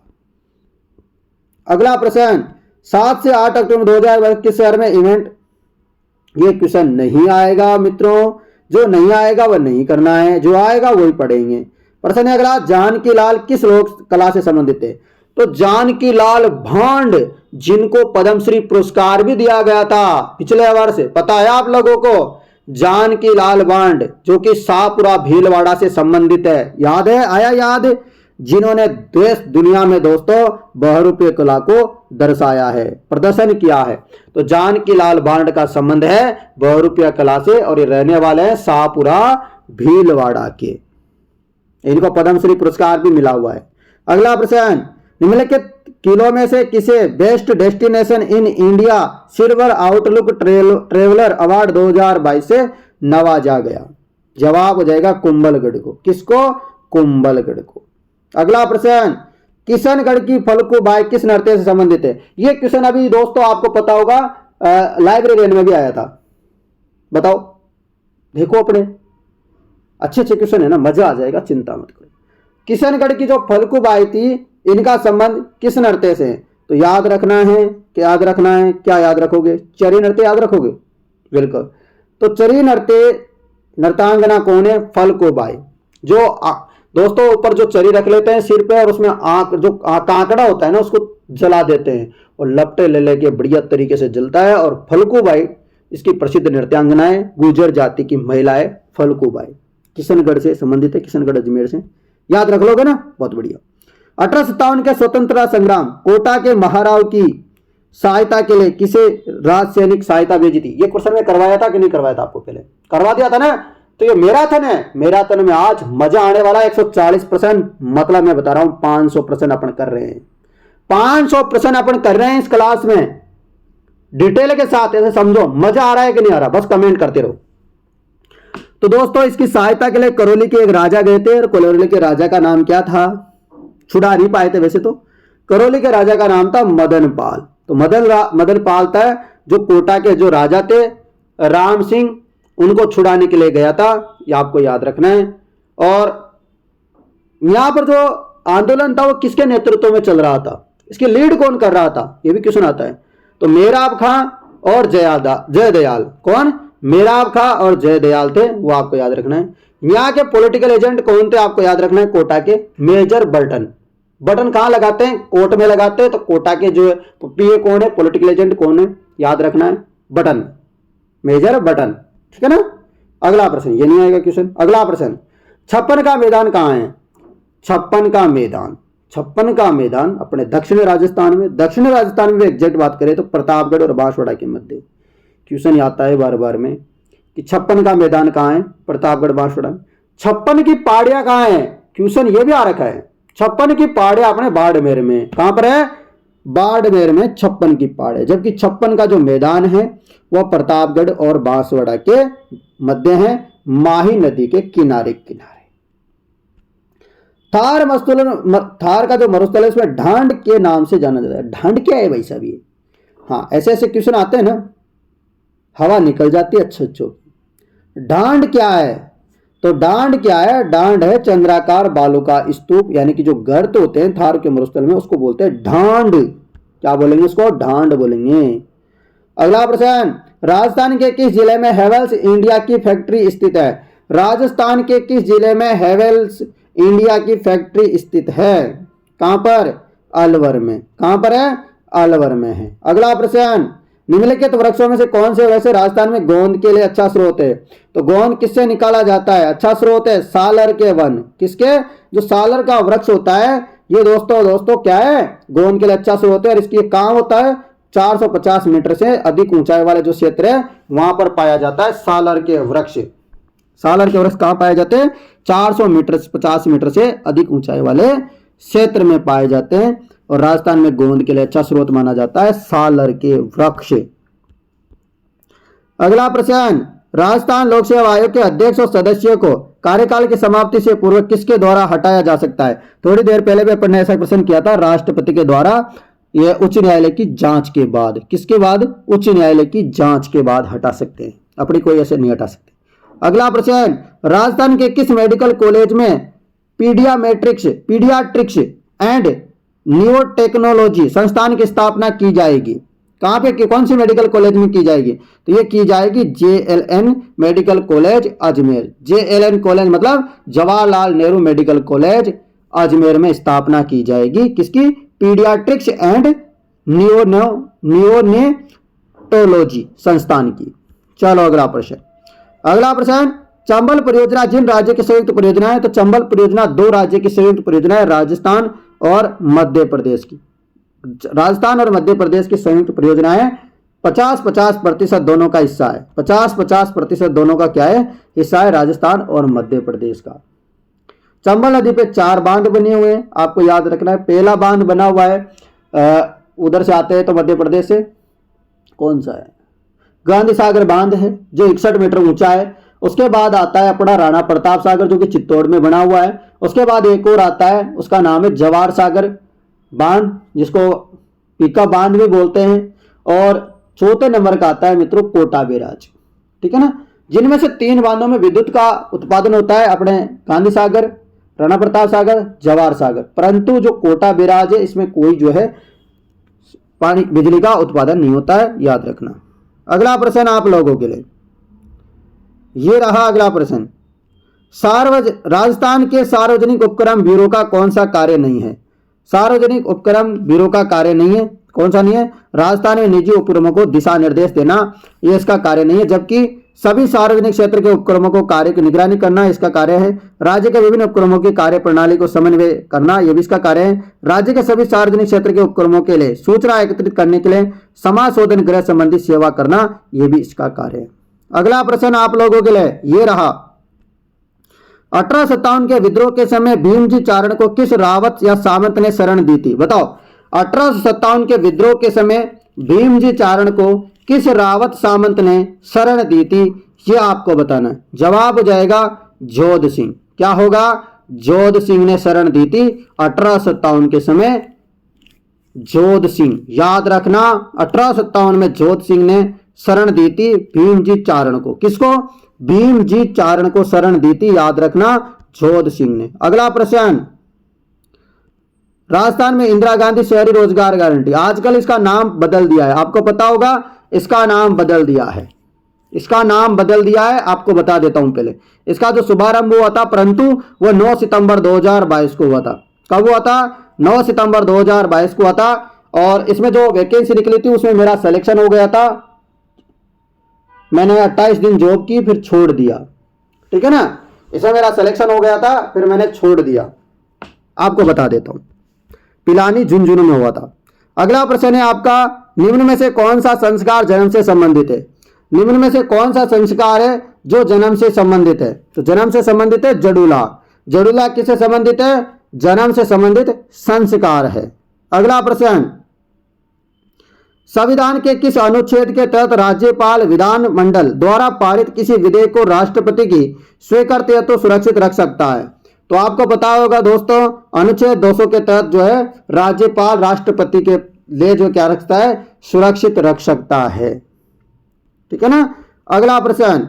अगला प्रश्न, 7 से 8 अक्टूबर 2021 किस शहर में इवेंट ये क्वेश्चन नहीं आएगा मित्रों, जो नहीं आएगा वह नहीं करना है, जो आएगा वही पढ़ेंगे। प्रश्न अगला, जानकी लाल किस लोक कला से संबंधित है? तो जानकी लाल भांड, जिनको पद्मश्री पुरस्कार भी दिया गया था पिछले वर्ष, पता है आप लोगों को? जानकी लाल भांड जो कि शाहपुरा भीलवाड़ा से संबंधित है, याद है? आया याद? जिन्होंने देश दुनिया में दोस्तों बहुरूपीय कला को दर्शाया है, प्रदर्शन किया है। तो जानकी लाल भांड का संबंध है बहुरूपीय कला से और ये रहने वाले हैं शाहपुरा भीलवाड़ा के। इनको पद्मश्री पुरस्कार भी मिला हुआ है। अगला प्रश्न, निम्नलिखित किलों में से किसे best destination in India silver outlook traveller award 2022 से नवाजा गया? जवाब हो जाएगा कुंभलगढ़ को। किसको? कुंभलगढ़ को। अगला प्रश्न, किशनगढ़ की फल्गुबाई किस नृत्य से संबंधित है? यह क्वेश्चन अभी दोस्तों आपको पता होगा, लाइब्रेरियन में भी आया था। बताओ, देखो अपने अच्छे अच्छे क्वेश्चन है ना, मजा आ जाएगा, चिंता मत करो। किशनगढ़ की जो फल्गुबाई थी, इनका संबंध किस नृत्य से है? तो याद रखना है, क्या याद रखना है? क्या याद रखोगे? चरी नृत्य याद रखोगे? बिल्कुल। तो चरी नृत्य नृत्यांगना कौन है? फल्गुबाई। जो दोस्तों ऊपर जो चरी रख लेते हैं सिर पे और उसमें आंख जो कांकड़ा होता है ना उसको जला देते हैं और लपटे ले लेके बढ़िया तरीके से जलता है। और फल्गुबाई इसकी प्रसिद्ध नृत्यांगना है, गुर्जर जाति की महिला है फल्गुबाई। किशनगढ़ से संबंधित है, किशनगढ़ अजमेर से। याद रख लोगे ना, बहुत बढ़िया। 1857 के स्वतंत्रता संग्राम कोटा के महाराव की सहायता के लिए किसे राज सैनिक सहायता भेजी थी? ये क्वेश्चन में करवाया था कि नहीं करवाया था आपको? पहले करवा दिया था ना। तो ये मैराथन है, मैराथन में आज मजा आने वाला है। 140 प्रश्न, मतलब मैं बता रहा हूं 500 प्रश्न अपन कर रहे हैं। 500 प्रश्न अपन कर रहे हैं इस क्लास में डिटेल के साथ। ऐसे समझो, मजा आ रहा है कि नहीं आ रहा? बस कमेंट करते रहो। तो दोस्तों इसकी सहायता के लिए करौली के एक राजा गए थे और करौली के राजा का नाम क्या था? छुड़ा नहीं पाए थे वैसे तो। करौली के राजा का नाम था मदन पाल। तो मदन पाल था जो कोटा के जो राजा थे राम सिंह, उनको छुड़ाने के लिए गया था, ये आपको याद रखना है। और यहां पर जो आंदोलन था वो किसके नेतृत्व में चल रहा था? इसकी लीड कौन कर रहा था? ये भी क्वेश्चन आता है। तो मेराब खां और जयदयाल। कौन? मेराब खां और जयदयाल थे, वो आपको याद रखना है। यहाँ के पॉलिटिकल एजेंट कौन थे? आपको याद रखना है कोटा के मेजर बटन। बटन कहां लगाते हैं? कोर्ट में लगाते हैं। तो कोटा के जो पीए कौन है, पॉलिटिकल एजेंट कौन है? याद रखना है बटन, मेजर बटन। ठीक है ना। अगला प्रश्न, ये नहीं आएगा क्वेश्चन। अगला प्रश्न, छप्पन का मैदान कहां है? छप्पन का मैदान अपने दक्षिण राजस्थान में। दक्षिण राजस्थान में एग्जैक्ट बात करें तो प्रतापगढ़ और बांसवाड़ा के मध्य। क्वेश्चन आता है बार बार में कि छप्पन का मैदान कहां है? प्रतापगढ़ बांसवाड़ा। छप्पन की पहाड़ियां कहां है? क्वेश्चन ये भी आ रखा है। छप्पन की पहाड़ियां अपने बाड़मेर में। कहां पर है? बाड़मेर में छप्पन की पहाड़ियां। जबकि छप्पन का जो मैदान है वह प्रतापगढ़ और बांसवाड़ा के मध्य है, माही नदी के किनारे किनारे। थार का जो मरुस्थल है उसमें ढांड के नाम से जाना जाता है। ढांड क्या है भाई साहब ये? हाँ, ऐसे ऐसे क्वेश्चन आते हैं ना, हवा निकल जाती है अच्छो। ढांड क्या है? तो ढांड क्या है? ढांड है चंद्राकार बालू का स्तूप, यानी कि जो गर्त होते हैं थार के मरुस्थल में उसको बोलते हैं ढांड। क्या बोलेंगे उसको? ढांड बोलेंगे। अगला प्रश्न, राजस्थान के किस जिले में हेवेल्स इंडिया की फैक्ट्री स्थित है? राजस्थान के किस जिले में हेवेल्स इंडिया की फैक्ट्री स्थित है? कहां पर? अलवर में। कहां पर है? अलवर में है। अगला प्रश्न, निम्नलिखित वृक्षों में से कौन से वैसे राजस्थान में गोंद के लिए अच्छा स्रोत है? तो गोंद किससे निकाला जाता है? अच्छा स्रोत है सालर के वन। किसके? जो सालर का वृक्ष होता है ये दोस्तों क्या है? गोंद के लिए अच्छा स्रोत है। और इसकी कहां होता है? 450 मीटर से अधिक ऊंचाई वाले जो क्षेत्र है वहां पर पाया जाता है सालर के वृक्ष। सालर के वृक्ष कहां पाए जाते हैं? 400 मीटर 50 मीटर से अधिक ऊंचाई वाले क्षेत्र में पाए जाते हैं। और राजस्थान में गोंद के लिए अच्छा स्रोत माना जाता है सालर के वृक्ष। अगला प्रश्न, राजस्थान लोक सेवा आयोग के अध्यक्ष और सदस्यों को कार्यकाल की समाप्ति से पूर्व किसके द्वारा हटाया जा सकता है? थोड़ी देर पहले भी अपन ने ऐसा प्रश्न किया था, राष्ट्रपति के द्वारा, यह उच्च न्यायालय की जांच के बाद। किसके बाद? उच्च न्यायालय की जांच के बाद हटा सकते हैं, अपनी कोई ऐसे नहीं हटा सकते। अगला प्रश्न, राजस्थान के किस मेडिकल कॉलेज में पीडियाट्रिक्स एंड न्यूरोटेक्नोलॉजी संस्थान की स्थापना की जाएगी? कहाँ पे, कौन सी मेडिकल कॉलेज में की जाएगी? तो ये की जाएगी JLN medical college Ajmer. JLN college मतलब जवाहरलाल नेहरू मेडिकल कॉलेज अजमेर में स्थापना की जाएगी। किसकी? पीडियाट्रिक्स एंड नियोनेटोलॉजी संस्थान की। चलो अगला प्रश्न। अगला प्रश्न, चंबल परियोजना जिन राज्य की संयुक्त परियोजना है? तो चंबल परियोजना 2 राज्य की संयुक्त परियोजना है, राजस्थान और मध्य प्रदेश की। राजस्थान और मध्य प्रदेश की संयुक्त परियोजना है। 50-50% दोनों का हिस्सा है। 50-50% दोनों का क्या है? हिस्सा है, राजस्थान और मध्य प्रदेश का। चंबल नदी पे 4 बांध बने हुए हैं, आपको याद रखना है। पहला बांध बना हुआ है उधर से आते हैं तो मध्य प्रदेश से, कौन सा है? गांधी सागर बांध है जो 61 मीटर ऊंचा है। उसके बाद आता है अपना राणा प्रताप सागर जो कि चित्तौड़ में बना हुआ है। उसके बाद एक और आता है, उसका नाम है जवाहर सागर बांध, जिसको पीका बांध भी बोलते हैं। और चौथे नंबर का आता है मित्रों कोटा बैराज, ठीक है ना, जिनमें से 3 बांधों में विद्युत का उत्पादन होता है, अपने गांधी सागर, राणा प्रताप सागर, जवाहर सागर। परंतु जो कोटा बैराज है इसमें कोई जो है पानी बिजली का उत्पादन नहीं होता है, याद रखना। अगला प्रश्न आप लोगों के लिए ये रहा। अगला प्रश्न, राजस्थान के सार्वजनिक उपक्रम ब्यूरो का कौन सा कार्य नहीं है? सार्वजनिक उपक्रम ब्यूरो का कार्य नहीं है, कौन सा नहीं है? राजस्थान में निजी उपक्रमों को दिशा निर्देश देना, ये इसका कार्य नहीं है। जबकि सभी सार्वजनिक क्षेत्र के उपक्रमों को कार्य की निगरानी करना इसका कार्य है। राज्य के विभिन्न उपक्रमों की कार्य प्रणाली को समन्वय करना, यह भी इसका कार्य है। राज्य के सभी सार्वजनिक क्षेत्र के उपक्रमों के लिए सूचना एकत्रित करने के लिए समाज शोधन गृह संबंधी सेवा करना, यह भी इसका कार्य है। अगला प्रश्न आप लोगों के लिए ये रहा। 1857 के विद्रोह के समय भीमजी चारण को किस रावत या सामंत ने शरण दी थी? बताओ, 1857 के विद्रोह के समय भीमजी चारण को किस रावत सामंत ने शरण दी थी? ये आपको बताना है। जवाब हो जाएगा जोध सिंह। क्या होगा? जोध सिंह ने शरण दी थी 1857 के समय। जोध सिंह, याद रखना, 1857 में जोध सिंह ने शरण दी थी भीमजी चारण को। किसको? भीमजी चारण को शरण दी थी, याद रखना, जोध सिंह ने। अगला प्रश्न, राजस्थान में इंदिरा गांधी शहरी रोजगार गारंटी, आजकल इसका नाम बदल दिया है, आपको पता होगा, इसका नाम बदल दिया है। इसका नाम बदल दिया है, आपको बता देता हूं पहले। इसका जो शुभारंभ हुआ था, परंतु वो 9 सितंबर 2022 को हुआ था। कब हुआ था? 9 सितंबर 2022 को हुआ था। और इसमें जो वैकेंसी निकली थी उसमें मेरा सिलेक्शन हो गया था। मैंने 28 दिन जॉब की, फिर छोड़ दिया, ठीक है ना। इसमें मेरा सिलेक्शन हो गया था, फिर मैंने छोड़ दिया। आपको बता देता हूं, पिलानी झुंझुनू में हुआ था। अगला प्रश्न है आपका, निम्न में से कौन सा संस्कार जन्म से संबंधित है? निम्न में से कौन सा संस्कार है जो जन्म से संबंधित है? तो जन्म से संबंधित है जड़ूला। जड़ूला किससे संबंधित है? जन्म से संबंधित संस्कार है। अगला प्रश्न, संविधान के किस अनुच्छेद के तहत राज्यपाल विधानमंडल द्वारा पारित किसी विधेयक को राष्ट्रपति की स्वीकृति हेतु सुरक्षित रख सकता है? तो आपको पता होगा दोस्तों, अनुच्छेद 200 के तहत जो है राज्यपाल राष्ट्रपति के लिए जो क्या रखता है? सुरक्षित रख सकता है, ठीक है ना। अगला प्रश्न,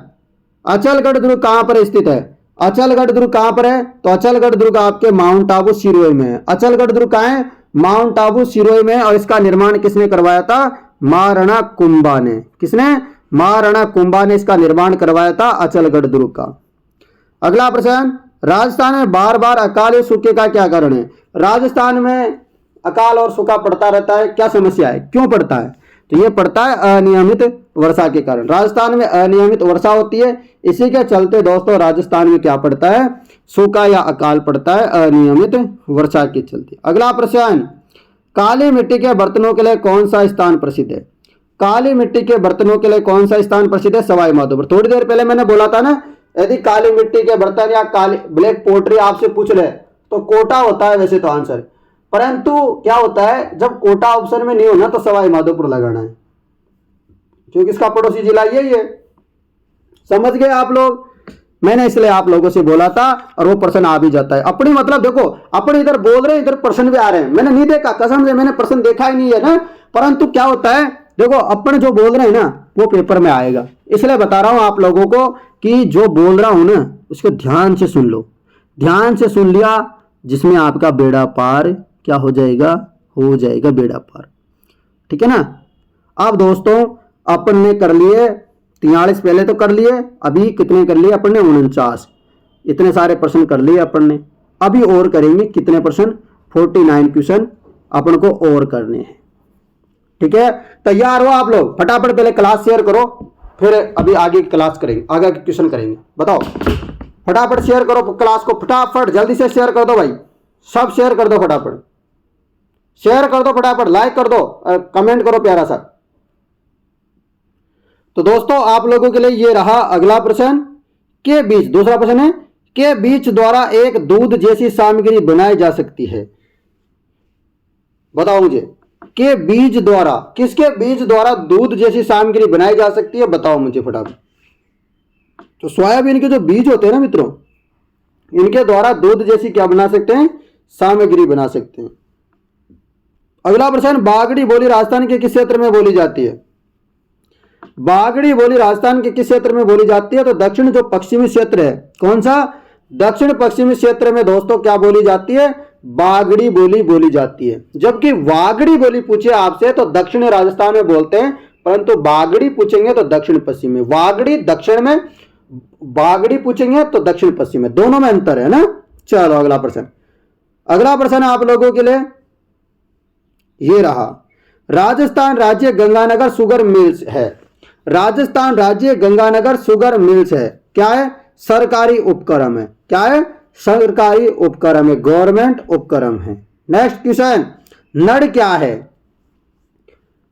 अचलगढ़ दुर्ग कहां पर स्थित है? अचलगढ़ दुर्ग कहां पर है? तो अचलगढ़ दुर्ग आपके माउंट आबू सिरोही में है। अचलगढ़ दुर्ग कहां है? माउंट आबू सिरोही में। और इसका निर्माण किसने करवाया था? महाराणा कुंभा ने। किसने? महाराणा कुंभा ने इसका निर्माण करवाया था अचलगढ़ दुर्ग का। अगला प्रश्न, राजस्थान में बार बार अकाल और सूखे का क्या कारण है? राजस्थान में अकाल और सूखा पड़ता रहता है, क्या समस्या है, क्यों पड़ता है? तो ये पड़ता है अनियमित वर्षा के कारण। राजस्थान में अनियमित वर्षा होती है, इसी के चलते दोस्तों राजस्थान में क्या पड़ता है? सूखा या अकाल पड़ता है, अनियमित वर्षा के चलते। अगला प्रश्न, काली मिट्टी के बर्तनों के लिए कौन सा स्थान प्रसिद्ध है? काली मिट्टी के बर्तनों के लिए कौन सा स्थान प्रसिद्ध है? सवाई माधोपुर। थोड़ी देर पहले मैंने बोला था ना, यदि काली मिट्टी के बर्तन या काली ब्लैक पोट्री आपसे पूछ ले तो कोटा होता है वैसे तो आंसर, परंतु क्या होता है जब कोटा ऑप्शन में नहीं होना तो सवाई माधोपुर लगाना है, क्योंकि इसका पड़ोसी जिला यही है। समझ गए आप लोग? मैंने इसलिए आप लोगों से बोला था और वो प्रश्न आ भी जाता है। अपनी मतलब देखो, अपने इधर बोल रहे हैं, इधर प्रश्न भी आ रहे हैं। मैंने नहीं देखा, कसम से मैंने प्रश्न देखा ही नहीं है ना, परंतु क्या होता है देखो, अपन जो बोल रहे हैं ना वो पेपर में आएगा। इसलिए बता रहा हूं आप लोगों को कि जो बोल रहा हूं ना उसको ध्यान से सुन लो। ध्यान से सुन लिया, जिसमें आपका बेड़ा पार क्या हो जाएगा? हो जाएगा बेड़ा पार, ठीक है ना। अब दोस्तों अपन ने कर लिए 43 पहले तो कर लिए, अभी कितने कर लिए अपन ने 49, इतने सारे प्रश्न कर लिए अपन ने। अभी और करेंगे कितने प्रश्न, 49 क्वेश्चन अपन को और करने हैं। ठीक है, तैयार हो आप लोग? फटाफट पहले क्लास शेयर करो, फिर अभी आगे की क्लास करेंगे, आगे के क्वेश्चन करेंगे। बताओ, फटाफट शेयर करो क्लास को, फटाफट जल्दी से शेयर कर दो भाई, सब शेयर कर दो, फटाफट शेयर कर दो, फटाफट लाइक कर दो, कमेंट करो प्यारा सा। तो दोस्तों आप लोगों के लिए ये रहा अगला प्रश्न, के बीज, दूसरा प्रश्न है, के बीज द्वारा एक दूध जैसी सामग्री बनाई जा सकती है? बताओ मुझे, के बीज द्वारा, किसके बीज द्वारा दूध जैसी सामग्री बनाई जा सकती है? बताओ मुझे फटाफट। तो सोयाबीन के जो बीज होते हैं ना मित्रों, इनके द्वारा दूध जैसी क्या बना सकते हैं? सामग्री बना सकते हैं। अगला प्रश्न, बागड़ी बोली राजस्थान के किस क्षेत्र में बोली जाती है? बागड़ी बोली राजस्थान के किस क्षेत्र में बोली जाती है? तो दक्षिण जो पश्चिमी क्षेत्र है, कौन सा? दक्षिण पश्चिमी क्षेत्र में दोस्तों क्या बोली जाती है? बागड़ी बोली बोली जाती है। जबकि वागड़ी बोली पूछे आपसे तो दक्षिण राजस्थान में बोलते हैं, परंतु बागड़ी पूछेंगे तो दक्षिण पश्चिम में। वागड़ी दक्षिण में, बागड़ी पूछेंगे तो दक्षिण पश्चिम में, दोनों में अंतर है ना। चलो अगला प्रश्न, अगला प्रश्न आप लोगों के लिए ये रहा, राजस्थान राज्य गंगानगर शुगर मिल्स है। राजस्थान राज्य गंगानगर शुगर मिल्स है, क्या है? सरकारी उपक्रम है। क्या है? सरकारी उपक्रम है, गवर्नमेंट उपक्रम है। नेक्स्ट क्वेश्चन, नड़ क्या है?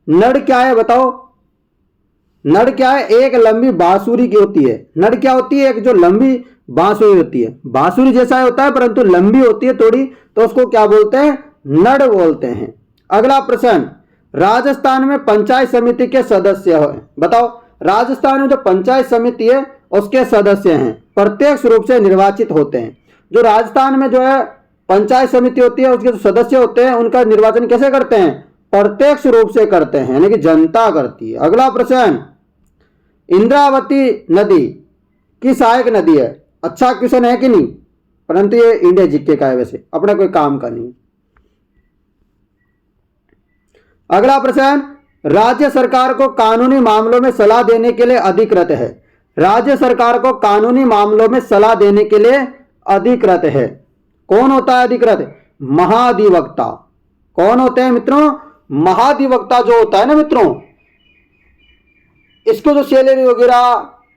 नड़ क्या है बताओ? नड़ क्या है? एक लंबी बांसुरी की होती है। नड़ क्या होती है? एक जो लंबी बांसुरी होती है, बांसुरी जैसा होता है परंतु लंबी होती है थोड़ी, तो उसको क्या बोलते हैं? नड़ बोलते हैं। अगला प्रश्न, राजस्थान में पंचायत समिति के सदस्य हैं। बताओ, राजस्थान में जो पंचायत समिति है उसके सदस्य हैं, प्रत्यक्ष रूप से निर्वाचित होते हैं। जो राजस्थान में जो है पंचायत समिति होती है, उसके जो सदस्य होते हैं उनका निर्वाचन कैसे करते हैं? प्रत्यक्ष रूप से करते हैं, यानी कि जनता करती है। अगला प्रश्न, इंद्रावती नदी की सहायक नदी है। अच्छा क्वेश्चन है कि नहीं, परंतु ये इंडिया जीके का है, वैसे अपना कोई काम का नहीं। अगला प्रश्न, राज्य सरकार को कानूनी मामलों में सलाह देने के लिए अधिकृत है। राज्य सरकार को कानूनी मामलों में सलाह देने के लिए अधिकृत है। कौन होता है अधिकृत? महाधिवक्ता। कौन होते हैं मित्रों? महाधिवक्ता जो होता है ना मित्रों, इसको जो सैलरी वगैरह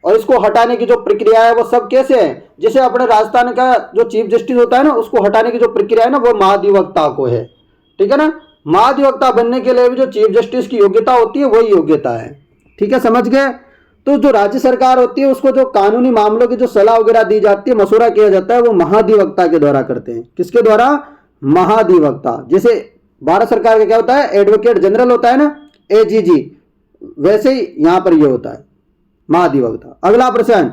और इसको हटाने की जो प्रक्रिया है वो सब कैसे है? जैसे अपने राजस्थान का जो चीफ जस्टिस होता है ना, उसको हटाने की जो प्रक्रिया है ना, वो महाधिवक्ता को है। ठीक है ना। महाधिवक्ता बनने के लिए भी जो चीफ जस्टिस की योग्यता होती है वही योग्यता है। ठीक है, समझ गए। तो जो राज्य सरकार होती है उसको जो कानूनी मामलों की जो सलाह वगैरह दी जाती है, मशवरा किया जाता है, वो महाधिवक्ता के द्वारा करते हैं। किसके द्वारा? महाधिवक्ता। जैसे भारत सरकार का क्या होता है? एडवोकेट जनरल होता है ना, एजीजी, वैसे ही यहां पर ये होता है महाधिवक्ता। अगला प्रश्न,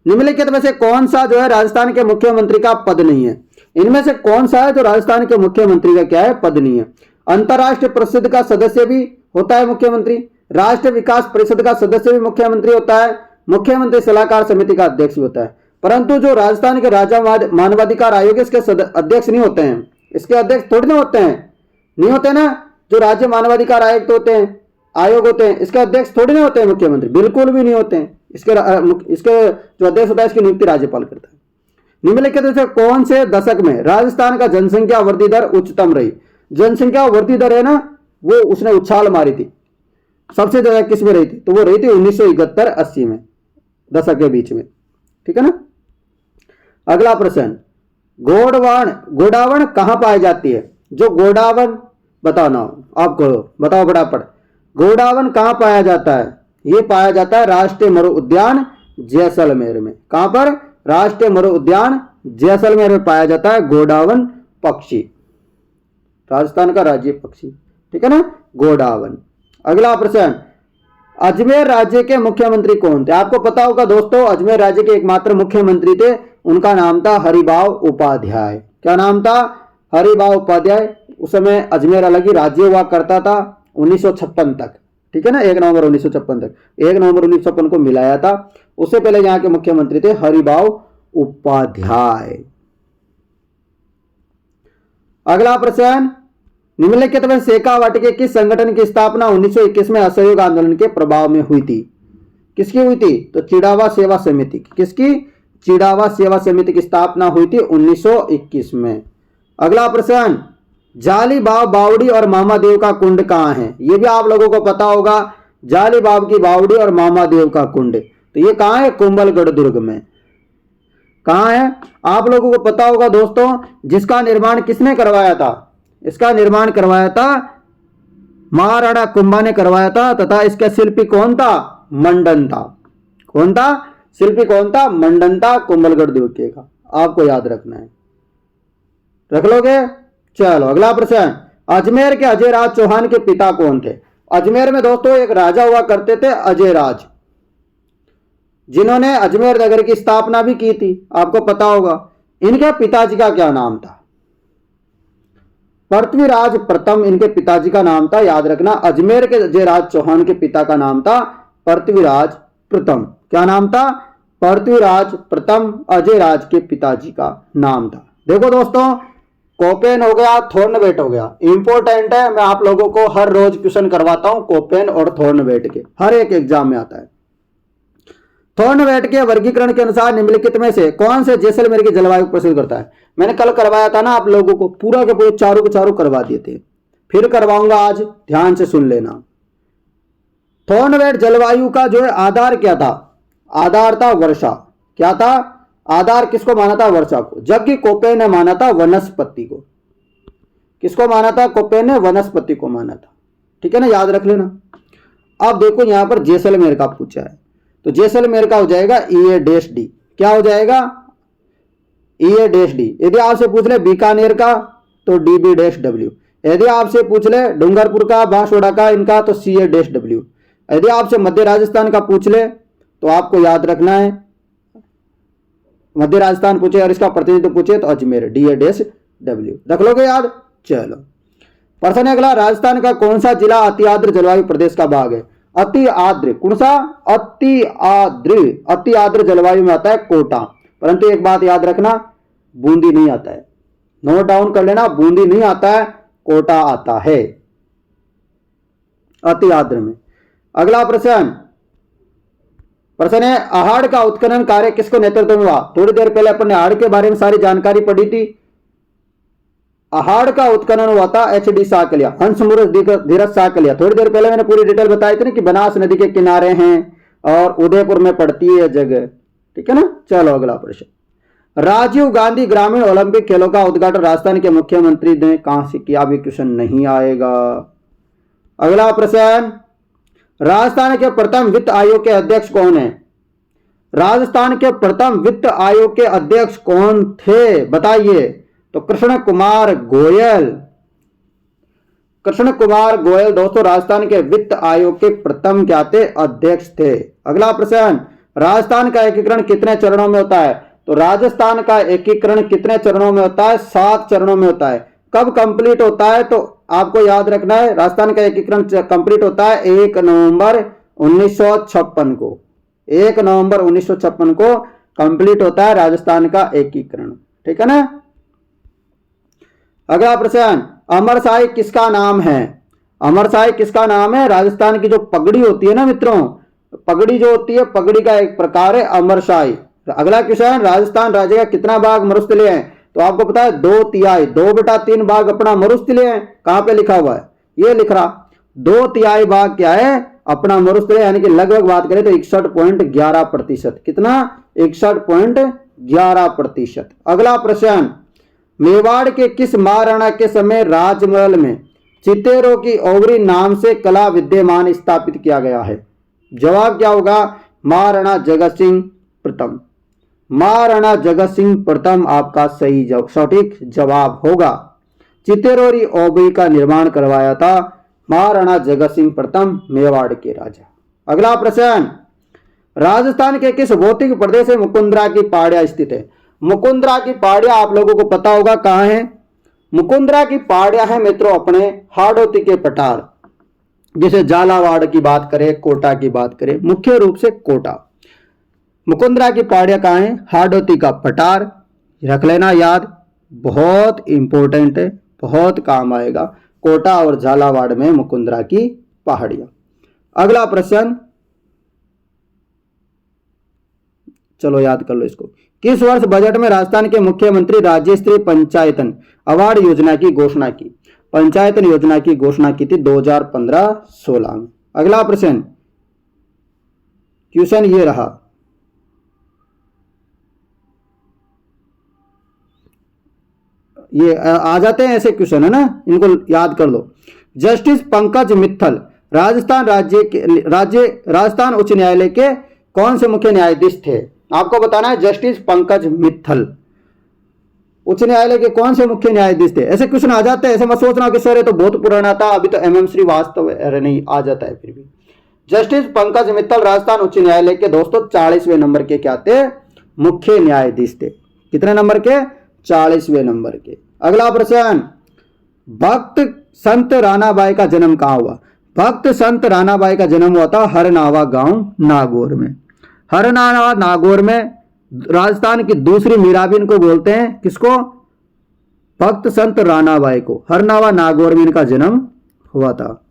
निम्नलिखित में से कौन सा जो है राजस्थान के मुख्यमंत्री का पद नहीं है? इनमें से कौन सा है जो राजस्थान के मुख्यमंत्री का क्या है? पद नहीं है। अंतरराष्ट्रीय परिषद का सदस्य भी होता है मुख्यमंत्री, राष्ट्रीय विकास परिषद का सदस्य भी मुख्यमंत्री होता है, मुख्यमंत्री सलाहकार समिति का अध्यक्ष भी होता है। परंतु जो राजस्थान के राजा मानवाधिकार आयोग इसके अध्यक्ष नहीं होते हैं। इसके अध्यक्ष थोड़ी ना होते हैं, नहीं होते ना। जो राज्य मानवाधिकार आयोग तो होते हैं, आयोग होते हैं, इसके अध्यक्ष थोड़ी ना होते हैं मुख्यमंत्री, बिल्कुल भी नहीं होते हैं। इसके जो अध्यक्ष होता है इसकी नियुक्ति राज्यपाल करता है। निम्नलिखित में से कौन से दशक में राजस्थान का जनसंख्या वृद्धि दर उच्चतम रही? जनसंख्या वृद्धि दर है ना, वो उसने उछाल मारी थी। सबसे ज्यादा किस में रही थी? तो वो रही थी 1971-80 में, दशक के बीच में। ठीक है ना। अगला प्रश्न, गोडावण कहां पाई जाती है? जो गोडावण, बताओ ना, आप करो, बताओ फटाफट। गोडावण कहां पाया जाता है? ये पाया जाता है राष्ट्रीय मरु उद्यान जैसलमेर में। कहां पर? राष्ट्रीय मरु उद्यान जैसलमेर में पाया जाता है गोडावण पक्षी, राजस्थान का राज्य पक्षी। ठीक है ना, गोडावण। अगला प्रश्न, अजमेर राज्य के मुख्यमंत्री कौन थे? आपको पता होगा दोस्तों, अजमेर राज्य के एकमात्र मुख्यमंत्री थे, उनका नाम था हरिभाव उपाध्याय। क्या नाम था? हरिभाव उपाध्याय। उस समय अजमेर अलग ही राज्य हुआ करता था 1956 तक। ठीक है ना, 1 नवंबर 1956 तक, 1 नवंबर 1956 को मिलाया था। उससे पहले यहां के मुख्यमंत्री थे हरिभाव उपाध्याय। अगला प्रश्न, निम्नलिखित में शेखावट के किस संगठन की स्थापना 1921 में असहयोग आंदोलन के प्रभाव में हुई थी? किसकी हुई थी? तो चिड़ावा सेवा समिति की। किसकी? चिड़ावा सेवा समिति की स्थापना हुई थी 1921 में। अगला प्रश्न, जाली बाव बावड़ी और मामादेव का कुंड कहाँ है? ये भी आप लोगों को पता होगा, जाली बाव की बावड़ी और मामादेव का कुंड, तो ये कहाँ है? कुंभलगढ़ दुर्ग में। कहाँ है? आप लोगों को पता होगा दोस्तों, जिसका निर्माण किसने करवाया था? इसका निर्माण करवाया था महाराणा कुंभा ने करवाया था, तथा इसका शिल्पी कौन था? मंडन था। कौन था? शिल्पी कौन था? मंडन था, कुंभलगढ़ दुर्ग का। आपको याद रखना है, रख लोगे? चलो अगला प्रश्न, अजमेर के अजय राज चौहान के पिता कौन थे? अजमेर में दोस्तों एक राजा हुआ करते थे अजय राज, जिन्होंने अजमेर नगर की स्थापना भी की थी, आपको पता होगा। इनके पिताजी का क्या नाम था? पृथ्वीराज प्रथम इनके पिताजी का नाम था, याद रखना। अजमेर के अजय राज चौहान के पिता का नाम था पृथ्वीराज प्रथम। क्या नाम था? पृथ्वीराज प्रथम अजय राज के पिताजी का नाम था। देखो दोस्तों, कोपेन हो गया, थोर्नवेट हो गया, इंपॉर्टेंट है। मैं आप लोगों को हर रोज क्वेश्चन करवाता हूं कोपेन और थोर्नवेट के, हर एक एग्जाम में आता है। थोर्नवेट के वर्गीकरण के अनुसार निम्नलिखित में से कौन से जैसलमेर की जलवायु प्रसिद्ध करता है? मैंने कल करवाया था ना आप लोगों को, पूरा के पूरे चारों के चारों करवा दिए थे, फिर करवाऊंगा आज, ध्यान से सुन लेना। थोर्नवेट जलवायु का जो है आधार क्या था? आधार था वर्षा। क्या था? आधार किसको माना था? वर्षा को। जबकि कोपेन ने माना था वनस्पति को। किसको माना था? कोपेन ने वनस्पति को माना था। ठीक है ना, याद रख लेना। अब देखो यहां पर जैसलमेर का पूछा है, तो जैसलमेर का हो जाएगा EA-D। क्या हो जाएगा? EA-D। यदि आपसे पूछ ले बीकानेर का तो DB-W। यदि आपसे पूछ ले डूंगरपुर का, बांसवाड़ा का, इनका तो CA-W। यदि आपसे मध्य राजस्थान का पूछ ले तो आपको याद रखना है, मध्य राजस्थान पूछे और इसका प्रतिनिधित्व पूछे तो अजमेर, DA-W। रख लोगे याद? चलो प्रश्न अगला, राजस्थान का कौन सा जिला अति आर्द्र जलवायु प्रदेश का भाग है? अति आर्द्र, कौन सा? अति आर्द्र जलवायु में आता है कोटा। परंतु एक बात याद रखना, बूंदी नहीं आता है, नोट डाउन कर लेना, बूंदी नहीं आता है, कोटा आता है अति आर्द्र में। अगला प्रश्न है, आहड़ का उत्खनन कार्य किसको नेतृत्व में हुआ? थोड़ी देर पहले अपन ने आहड़ के बारे में सारी जानकारी पढ़ी थी। आहड़ का उत्खनन हुआ था HD साकलिया, हंसमुख धीरज साकलिया। थोड़ी देर पहले मैंने पूरी डिटेल बताई थी ना कि बनास नदी के किनारे हैं और उदयपुर में पड़ती है जगह। ठीक है ना। चलो अगला प्रश्न, राजीव गांधी ग्रामीण ओलंपिक खेलों का उद्घाटन राजस्थान के मुख्यमंत्री ने कहां से किया? अभी क्वेश्चन नहीं आएगा। अगला प्रश्न, राजस्थान के प्रथम वित्त आयोग के अध्यक्ष कौन है? राजस्थान के प्रथम वित्त आयोग के अध्यक्ष कौन थे बताइए? तो कृष्ण कुमार गोयल। कृष्ण कुमार गोयल दोस्तों राजस्थान के वित्त आयोग के प्रथम क्या थे? अध्यक्ष थे। अगला प्रश्न, राजस्थान का एकीकरण कितने चरणों में होता है? तो राजस्थान का एकीकरण कितने चरणों में होता है? 7 चरणों में होता है। कब कंप्लीट होता है? तो आपको याद रखना है, राजस्थान का एकीकरण कंप्लीट होता है 1 नवंबर 1956 को। 1 नवंबर 1956 को कंप्लीट होता है राजस्थान का एकीकरण। ठीक है ना। अगला प्रश्न, अमरशाही किसका नाम है? अमरशाही किसका नाम है? राजस्थान की जो पगड़ी होती है ना मित्रों, पगड़ी जो होती है, पगड़ी का एक प्रकार है अमरशाही। अगला क्वेश्चन, राजस्थान राज्य का कितना भाग मरुस्थलीय है? तो आपको पता है 2/3, 2/3 भाग अपना मरुस्थलीय है। कहां पे लिखा हुआ है? ये लिख रहा 2/3 भाग क्या है? अपना मरुस्थलीय, यानी कि लगभग बात करें तो 61.11%। कितना? 61.11%। अगला प्रश्न, मेवाड़ के किस महाराणा के समय राजमहल में चितेरों की ओवरी नाम से कला विद्यमान स्थापित किया गया है? जवाब क्या होगा? महाराणा जगत सिंह प्रथम। महाराणा जगत सिंह प्रथम आपका सही सटीक जवाब होगा। चितेरोरी ओवरी का निर्माण करवाया था महाराणा जगत सिंह प्रथम, मेवाड़ के राजा। अगला प्रश्न, राजस्थान के किस भौतिक प्रदेश में मुकुंदरा की पहाड़ियां स्थित है? मुकुंदरा की पहाड़ियां आप लोगों को पता होगा कहां है। मुकुंदरा की पहाड़ियां हैं मित्रों अपने हाड़ौती के पठार, जैसे झालावाड़ की बात करें, कोटा की बात करें, मुख्य रूप से कोटा। मुकुंदरा की पहाड़ियां कहां है? हाड़ौती का पठार। रख लेना याद, बहुत इंपॉर्टेंट है, बहुत काम आएगा। कोटा और झालावाड़ में मुकुंदरा की पहाड़ियां। अगला प्रश्न, चलो याद कर लो इसको। किस वर्ष बजट में राजस्थान के मुख्यमंत्री राज्य स्तरीय पंचायतन अवार्ड योजना की घोषणा की? पंचायतन योजना की घोषणा की थी 2015-16 में। अगला प्रश्न, क्वेश्चन ये रहा, ये आ जाते हैं ऐसे क्वेश्चन है ना, इनको याद कर लो। जस्टिस पंकज मित्तल राजस्थान उच्च न्यायालय के कौन से मुख्य न्यायाधीश थे? आपको बताना है जस्टिस पंकज मित्तल उच्च न्यायालय के कौन से मुख्य न्यायाधीश थे। ऐसे क्वेश्चन आ जाते हैं, ऐसे मत सोचना कि सर ये तो बहुत पुराना था, अभी तो MM श्रीवास्तव नहीं आ जाता है। फिर भी जस्टिस पंकज मित्तल राजस्थान उच्च न्यायालय के दोस्तों 40वें नंबर के क्या थे? मुख्य न्यायाधीश थे। कितने नंबर के? 40वें नंबर के। अगला प्रश्न, भक्त संत राणाबाई का जन्म कहाँ हुआ? भक्त संत राणाबाई का जन्म हुआ था हरनावा गांव नागौर में। हरनावा नागौर में राजस्थान की दूसरी मीराबेन को बोलते हैं। किसको? भक्त संत राणाबाई को। हरनावा नागौर में इनका जन्म हुआ था।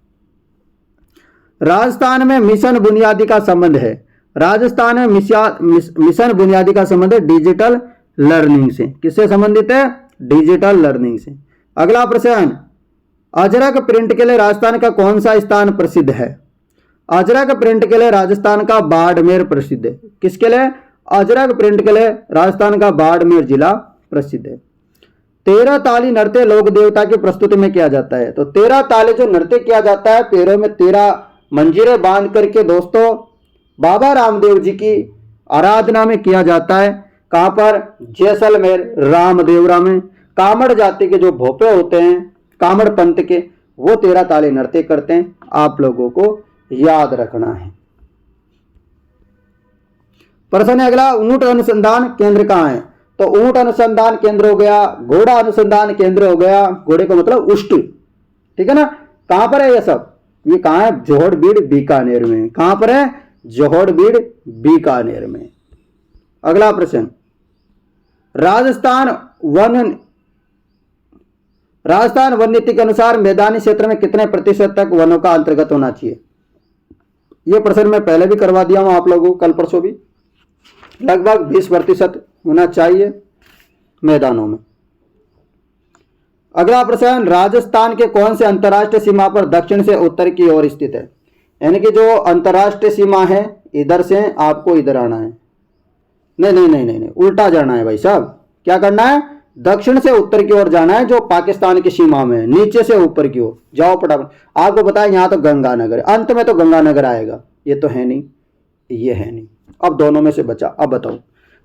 राजस्थान में मिशन बुनियादी का संबंध है। राजस्थान में मिशन बुनियादी का संबंध है डिजिटल लर्निंग से। किससे संबंधित है? डिजिटल लर्निंग से। अगला प्रश्न, अजरक प्रिंट के लिए राजस्थान का कौन सा स्थान प्रसिद्ध है? अजरक प्रिंट के लिए राजस्थान का बाड़मेर प्रसिद्ध है। किसके लिए? अजरक प्रिंट के लिए राजस्थान का बाड़मेर जिला प्रसिद्ध है। 13 ताली नृत्य लोक देवता की प्रस्तुति में किया जाता है। तो 13 ताली जो नृत्य किया जाता है, पैरों में 13 मंजीरें बांध करके दोस्तों बाबा रामदेव जी की आराधना में किया जाता है। कहां पर? जैसलमेर रामदेवरा में। कामड़ जाति के जो भोपे होते हैं कामड़ पंथ के, वो 13 ताली नृत्य करते हैं। आप लोगों को याद रखना है। प्रश्न है अगला, ऊंट अनुसंधान केंद्र कहां है? तो ऊंट अनुसंधान केंद्र हो गया, घोड़ा अनुसंधान केंद्र हो गया। घोड़े का मतलब उष्ट, ठीक है ना। कहां पर है ये सब? ये कहां है? जोहड़बीड़ बीकानेर में। कहां पर है? जोहड़बीड़ बीकानेर में। अगला प्रश्न, राजस्थान वन नीति के अनुसार मैदानी क्षेत्र में कितने प्रतिशत तक वनों का अंतर्गत होना चाहिए? यह प्रश्न मैं पहले भी करवा दिया हूं आप लोगों को, कल परसों भी। लगभग 20% होना चाहिए मैदानों में। अगला प्रश्न, राजस्थान के कौन से अंतर्राष्ट्रीय सीमा पर दक्षिण से उत्तर की ओर स्थित है? यानी कि जो अंतर्राष्ट्रीय सीमा है इधर से आपको इधर आना है। नहीं, उल्टा जाना है भाई साहब। क्या करना है? दक्षिण से उत्तर की ओर जाना है, जो पाकिस्तान की सीमा में है। नीचे से ऊपर की ओर जाओ फटाफट। आपको पता है यहां तो गंगानगर है, अंत में तो गंगानगर आएगा। ये तो है नहीं, ये है नहीं। अब दोनों में से बचा। अब बताओ,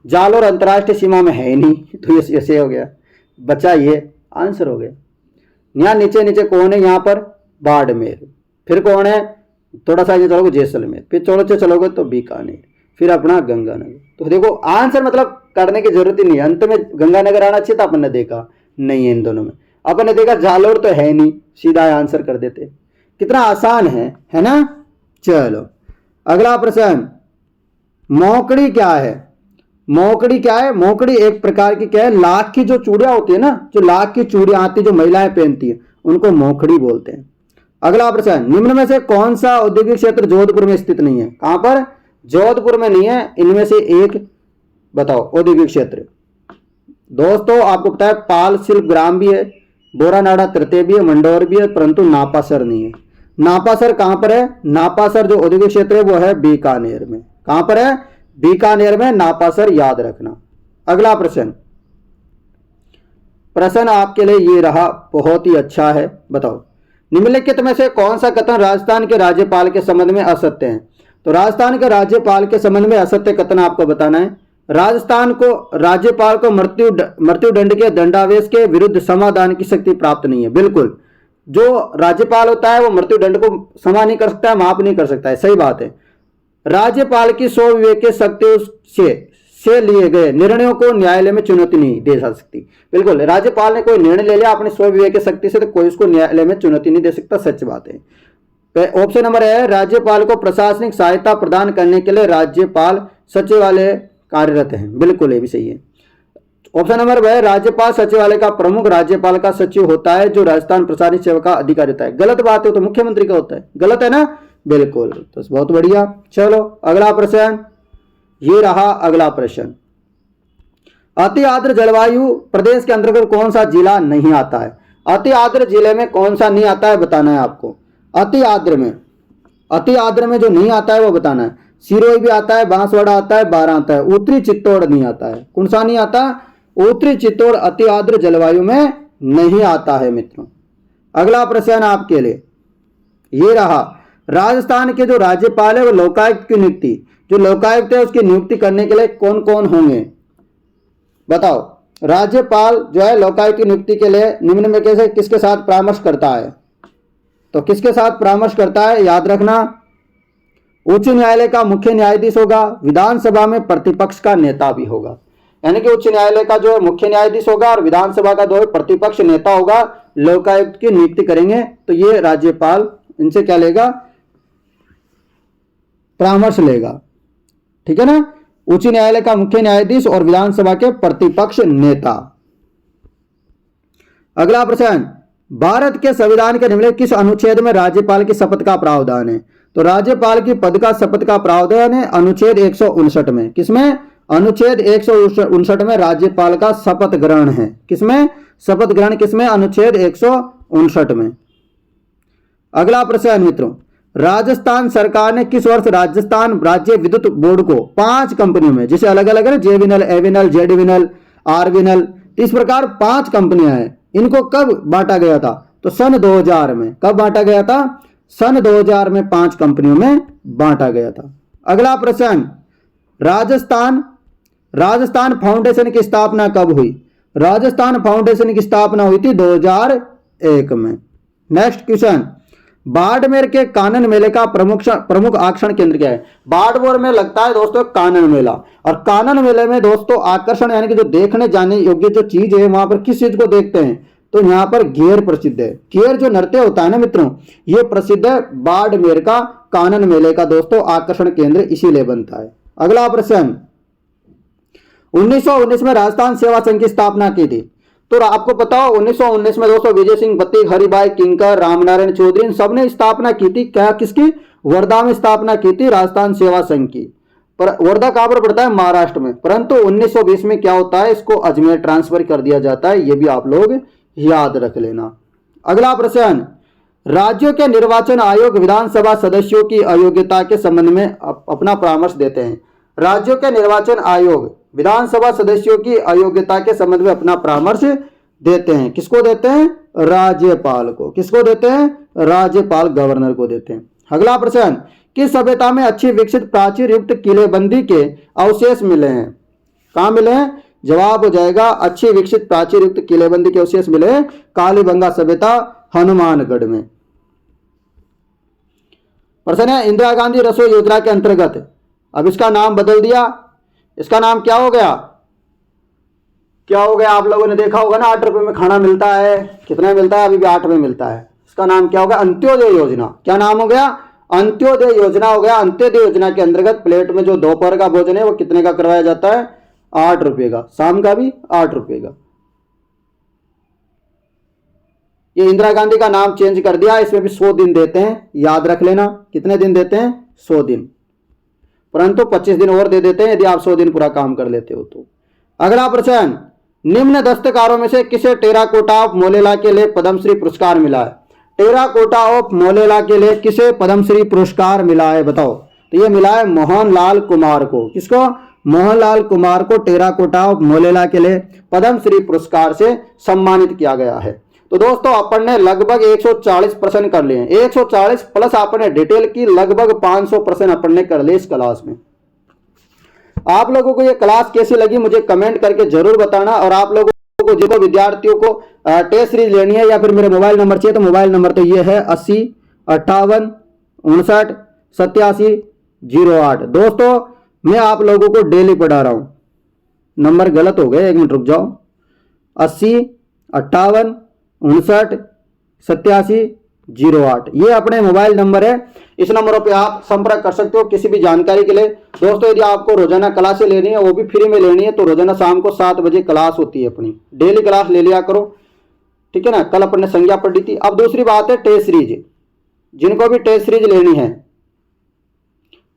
जालोर अंतर्राष्ट्रीय सीमा में है नहीं, तो ये ऐसे हो गया। बचा ये आंसर हो गया। यहाँ नीचे नीचे कौन है? यहाँ पर बाड़मेर। फिर कौन है? थोड़ा सा ये चलोगे जैसलमेर, फिर थोड़ा चलोगे तो बीकानेर, फिर अपना गंगानगर। तो देखो आंसर मतलब करने की जरूरत ही नहीं है। अंत में गंगानगर आना चाहिए था, अपन ने देखा नहीं है इन दोनों में। अपन ने देखा जालोर तो है नहीं, सीधा आंसर कर देते। कितना आसान है ना। चलो अगला प्रश्न, मोकड़ी क्या है? मोकड़ी क्या है? मोकड़ी एक प्रकार की क्या है? लाख की जो चूड़ियां होती है ना, जो लाख की चूड़ियां आती जो महिलाएं पहनती है, उनको मोकड़ी बोलते हैं। अगला प्रश्न, निम्न में से कौन सा औद्योगिक क्षेत्र जोधपुर में स्थित नहीं है? कहां पर? जोधपुर में नहीं है। इनमें से एक बताओ औद्योगिक क्षेत्र। दोस्तों आपको पता है पाल शिल्प ग्राम भी है, बोरानाड़ा तृतीय भी है, मंडौर भी है, परंतु नापासर नहीं है। नापासर कहां पर है? नापासर जो औद्योगिक क्षेत्र है वो है बीकानेर में। कहां पर है? बीकानेर में नापासर, याद रखना। अगला प्रश्न आपके लिए ये रहा, बहुत ही अच्छा है। बताओ, निम्नलिखित में से कौन सा कथन राजस्थान के राज्यपाल के संबंध में असत्य है? तो राजस्थान के राज्यपाल के संबंध में असत्य कथन आपको बताना है। राजस्थान को राज्यपाल को मृत्युदंड के दंडावेश के विरुद्ध समाधान की शक्ति प्राप्त नहीं है। बिल्कुल, जो राज्यपाल होता है वो मृत्युदंड को क्षमा नहीं कर सकता है, माफ नहीं कर सकता है। सही बात है। राज्यपाल की स्वविवेक के शक्ति से लिए गए निर्णयों को न्यायालय में चुनौती नहीं दे सकती। बिल्कुल, राज्यपाल ने कोई निर्णय ले लिया अपने स्वविवेक की शक्ति से, तो कोई उसको न्यायालय में चुनौती नहीं दे सकता। सच बात है। ऑप्शन नंबर है, राज्यपाल को प्रशासनिक सहायता प्रदान करने के लिए राज्यपाल सचिवालय कार्यरत है। बिल्कुल ये भी सही है। ऑप्शन नंबर ब, राज्यपाल सचिवालय का प्रमुख राज्यपाल का सचिव होता है जो राजस्थान प्रशासनिक सेवा का अधिकारी होता है। गलत बात है, तो मुख्यमंत्री का होता है। गलत है ना, बिल्कुल। तो बहुत बढ़िया। चलो अगला प्रश्न, ये रहा अगला प्रश्न। अति आर्द्र जलवायु प्रदेश के अंतर्गत कौन सा जिला नहीं आता है? अति आर्द्र जिले में कौन सा नहीं आता है बताना है आपको। अति आर्द्र में जो नहीं आता है वो बताना है। सिरोही भी आता है, बांसवाड़ा आता है, बारां आता है, उत्तरी चित्तौड़ नहीं आता है। कौन सा नहीं आता? उत्तरी चित्तौड़ अति आर्द्र जलवायु में नहीं आता है मित्रों। अगला प्रश्न आपके लिए ये रहा, राजस्थान के जो राज्यपाल है वो लोकायुक्त की नियुक्ति, जो लोकायुक्त है उसकी नियुक्ति करने के लिए कौन कौन होंगे बताओ। राज्यपाल जो है लोकायुक्त की नियुक्ति के लिए निम्न में कैसे किसके साथ परामर्श करता है? तो किसके साथ परामर्श करता है याद रखना। उच्च न्यायालय का मुख्य न्यायाधीश होगा, विधानसभा में प्रतिपक्ष का नेता भी होगा। यानी कि उच्च न्यायालय का जो है मुख्य न्यायाधीश होगा और विधानसभा का जो है प्रतिपक्ष नेता होगा, लोकायुक्त की नियुक्ति करेंगे। तो ये राज्यपाल इनसे क्या लेगा? परामर्श लेगा। ठीक है ना, उच्च न्यायालय का मुख्य न्यायाधीश और विधानसभा के प्रतिपक्ष नेता। अगला प्रश्न, भारत के संविधान के निम्नलिखित किस अनुच्छेद में राज्यपाल की शपथ का प्रावधान है? तो राज्यपाल की पद का शपथ का प्रावधान है अनुच्छेद 159 में। किसमें? अनुच्छेद 159 में राज्यपाल का शपथ ग्रहण है। किसमें? शपथ ग्रहण किसमें? अनुच्छेद 159 में। अगला प्रश्न मित्रों, राजस्थान सरकार ने किस वर्ष राजस्थान राज्य विद्युत बोर्ड को 5 कंपनियों में, जिसे अलग अलग है, जेविनल, एविनल, जेडविनल, आरविनल, इस प्रकार 5 कंपनियां हैं, इनको कब बांटा गया था? तो सन 2000 में। कब बांटा गया था? सन 2000 में 5 कंपनियों में बांटा गया था। अगला प्रश्न, राजस्थान फाउंडेशन की स्थापना कब हुई? राजस्थान फाउंडेशन की स्थापना हुई थी 2001 में। नेक्स्ट क्वेश्चन, बाड़मेर के कानन मेले का प्रमुख आकर्षण केंद्र क्या है? बाड़मेर में लगता है दोस्तों कानन मेला, और कानन मेले में दोस्तों आकर्षण यानी कि जो देखने जाने योग्य जो चीज है वहां पर किस चीज को देखते हैं? तो यहाँ पर घेर प्रसिद्ध है। घेर जो नृत्य होता है ना मित्रों, ये प्रसिद्ध है। बाड़मेर का कानन मेले का दोस्तों आकर्षण केंद्र इसीलिए बनता है। अगला प्रश्न, 1919 में राजस्थान सेवा संघ की स्थापना की थी। तो आपको पता हो 1919 में दोस्तों विजय सिंह बत्तीक, हरिभाई किंकर, रामनारायण चौधरी, इन सबने स्थापना की थी। क्या? किसकी? वर्धा में स्थापना की थी राजस्थान सेवा संघ की। पर वर्धा कहां पर पड़ता है? महाराष्ट्र में। परंतु 1920 में क्या होता है, इसको अजमेर ट्रांसफर कर दिया जाता है। ये भी आप लोग याद रख लेना। अगला प्रश्न, राज्यों के निर्वाचन आयोग विधानसभा सदस्यों की अयोग्यता के संबंध में अपना परामर्श देते हैं। राज्यों के निर्वाचन आयोग विधानसभा सदस्यों की अयोग्यता के संबंध में अपना परामर्श देते हैं। किसको देते हैं? राज्यपाल को। किसको देते हैं? राज्यपाल, गवर्नर को देते हैं। अगला प्रश्न, किस सभ्यता में अच्छी विकसित प्राचीर युक्त किलेबंदी के अवशेष मिले हैं? कहां मिले हैं? जवाब हो जाएगा अच्छी विकसित प्राचीर युक्त किलेबंदी के अवशेष मिले हैं कालीबंगा सभ्यता, हनुमानगढ़ में। प्रश्न है, इंदिरा गांधी रसोई योजना के अंतर्गत अब इसका नाम बदल दिया। इसका नाम क्या हो गया? क्या हो गया? आप लोगों ने देखा होगा ना, 8 रुपए में खाना मिलता है। कितना मिलता है? अभी भी 8 में मिलता है। इसका नाम क्या होगा? अंत्योदय योजना। क्या नाम हो गया? अंत्योदय योजना हो गया। अंत्योदय योजना के अंतर्गत प्लेट में जो दोपहर का भोजन है वो कितने का करवाया जाता है? 8 रुपए का। शाम का भी 8 रुपए का। ये इंदिरा गांधी का नाम चेंज कर दिया। इसमें भी 100 दिन देते हैं, याद रख लेना। कितने दिन देते हैं? 100 दिन, परंतु 25 दिन और दे देते हैं यदि आप 100 दिन पूरा काम कर लेते हो तो। अगला प्रश्न, निम्न दस्तकारों में से किसे टेराकोटा ऑफ मोलेला के लिए पद्मश्री पुरस्कार मिला है? टेराकोटा ऑफ मोलेला के लिए किसे पद्मश्री पुरस्कार मिला है बताओ? तो ये मिला है मोहनलाल कुमार को। किसको? मोहनलाल कुमार को टेराकोटा ऑफ मोलेला के लिए पद्मश्री पुरस्कार से सम्मानित किया गया है। तो दोस्तों अपन ने लगभग 140 प्रश्न कर लिए हैं। 140 प्लस आपने डिटेल की लगभग 500 प्रश्न अपन ने कर लिए इस क्लास में। आप लोगों को ये क्लास कैसी लगी मुझे कमेंट करके जरूर बताना। और आप लोगों को जिनको विद्यार्थियों को टेस्ट सीरीज लेनी है या फिर मेरे मोबाइल नंबर चाहिए तो मोबाइल नंबर तो ये है 80 58 59 87 08। दोस्तों मैं आप लोगों को डेली पढ़ा रहा हूं। नंबर गलत हो गए, 1 मिनट रुक जाओ। 80 58 59 87 08। ये अपने मोबाइल नंबर है, इस नंबरों पे आप संपर्क कर सकते हो किसी भी जानकारी के लिए। दोस्तों यदि आपको रोजाना क्लासें लेनी है, वो भी फ्री में लेनी है, तो रोजाना शाम को 7 बजे क्लास होती है अपनी, डेली क्लास ले लिया करो, ठीक है ना। कल अपन ने संज्ञा पढ़ी थी। अब दूसरी बात है टेस्ट सीरीज, जिनको भी टेस्ट सीरीज लेनी है,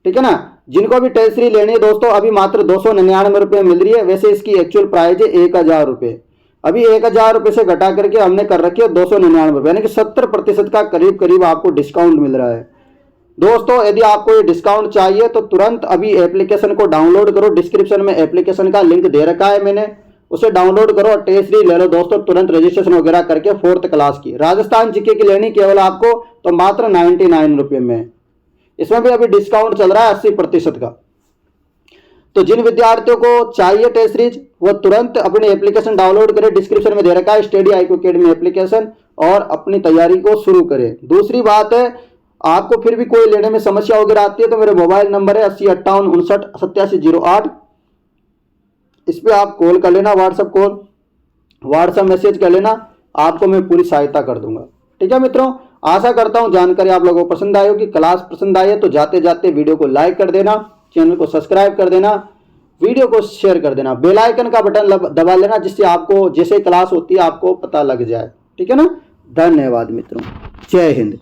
ठीक है ना, जिनको भी टेस्ट सीरीज लेनी है दोस्तों, अभी मात्र 299 रुपये मिल रही है। वैसे इसकी एक्चुअल प्राइस है 1000 रुपये, अभी 1000 रुपये से घटा करके हमने कर रखी है 299 रुपये, यानी कि 70% का करीब करीब आपको डिस्काउंट मिल रहा है। दोस्तों यदि आपको ये डिस्काउंट चाहिए तो तुरंत अभी एप्लीकेशन को डाउनलोड करो, डिस्क्रिप्शन में एप्लीकेशन का लिंक दे रखा है मैंने, उसे डाउनलोड करो और टेस्ट सीरीज ले लो दोस्तों, तुरंत रजिस्ट्रेशन वगैरह करके 4th क्लास की राजस्थान जीके की लेनी केवल आपको तो मात्र 99 रुपये में। इसमें भी अभी डिस्काउंट चल रहा है 80% का। तो जिन विद्यार्थियों को चाहिए टेस्ट सीरीज वो तुरंत अपनी एप्लीकेशन डाउनलोड करें, डिस्क्रिप्शन में दे रखा है स्टडी IQ अकेडमी एप्लीकेशन, और अपनी तैयारी को शुरू करें। दूसरी बात है, आपको फिर भी कोई लेने में समस्या वगैरह आती है तो मेरे मोबाइल नंबर है 8058598708, इस पर आप कॉल कर लेना, व्हाट्सएप मैसेज कर लेना, आपको मैं पूरी सहायता कर दूंगा। ठीक है मित्रों, आशा करता हूं जानकारी आप लोगों को पसंद आई होगी। क्लास पसंद आई है तो जाते जाते वीडियो को लाइक कर देना, चैनल को सब्सक्राइब कर देना, वीडियो को शेयर कर देना, बेल आइकन का बटन दबा लेना, जिससे आपको जैसे क्लास होती है आपको पता लग जाए। ठीक है ना। धन्यवाद मित्रों, जय हिंद।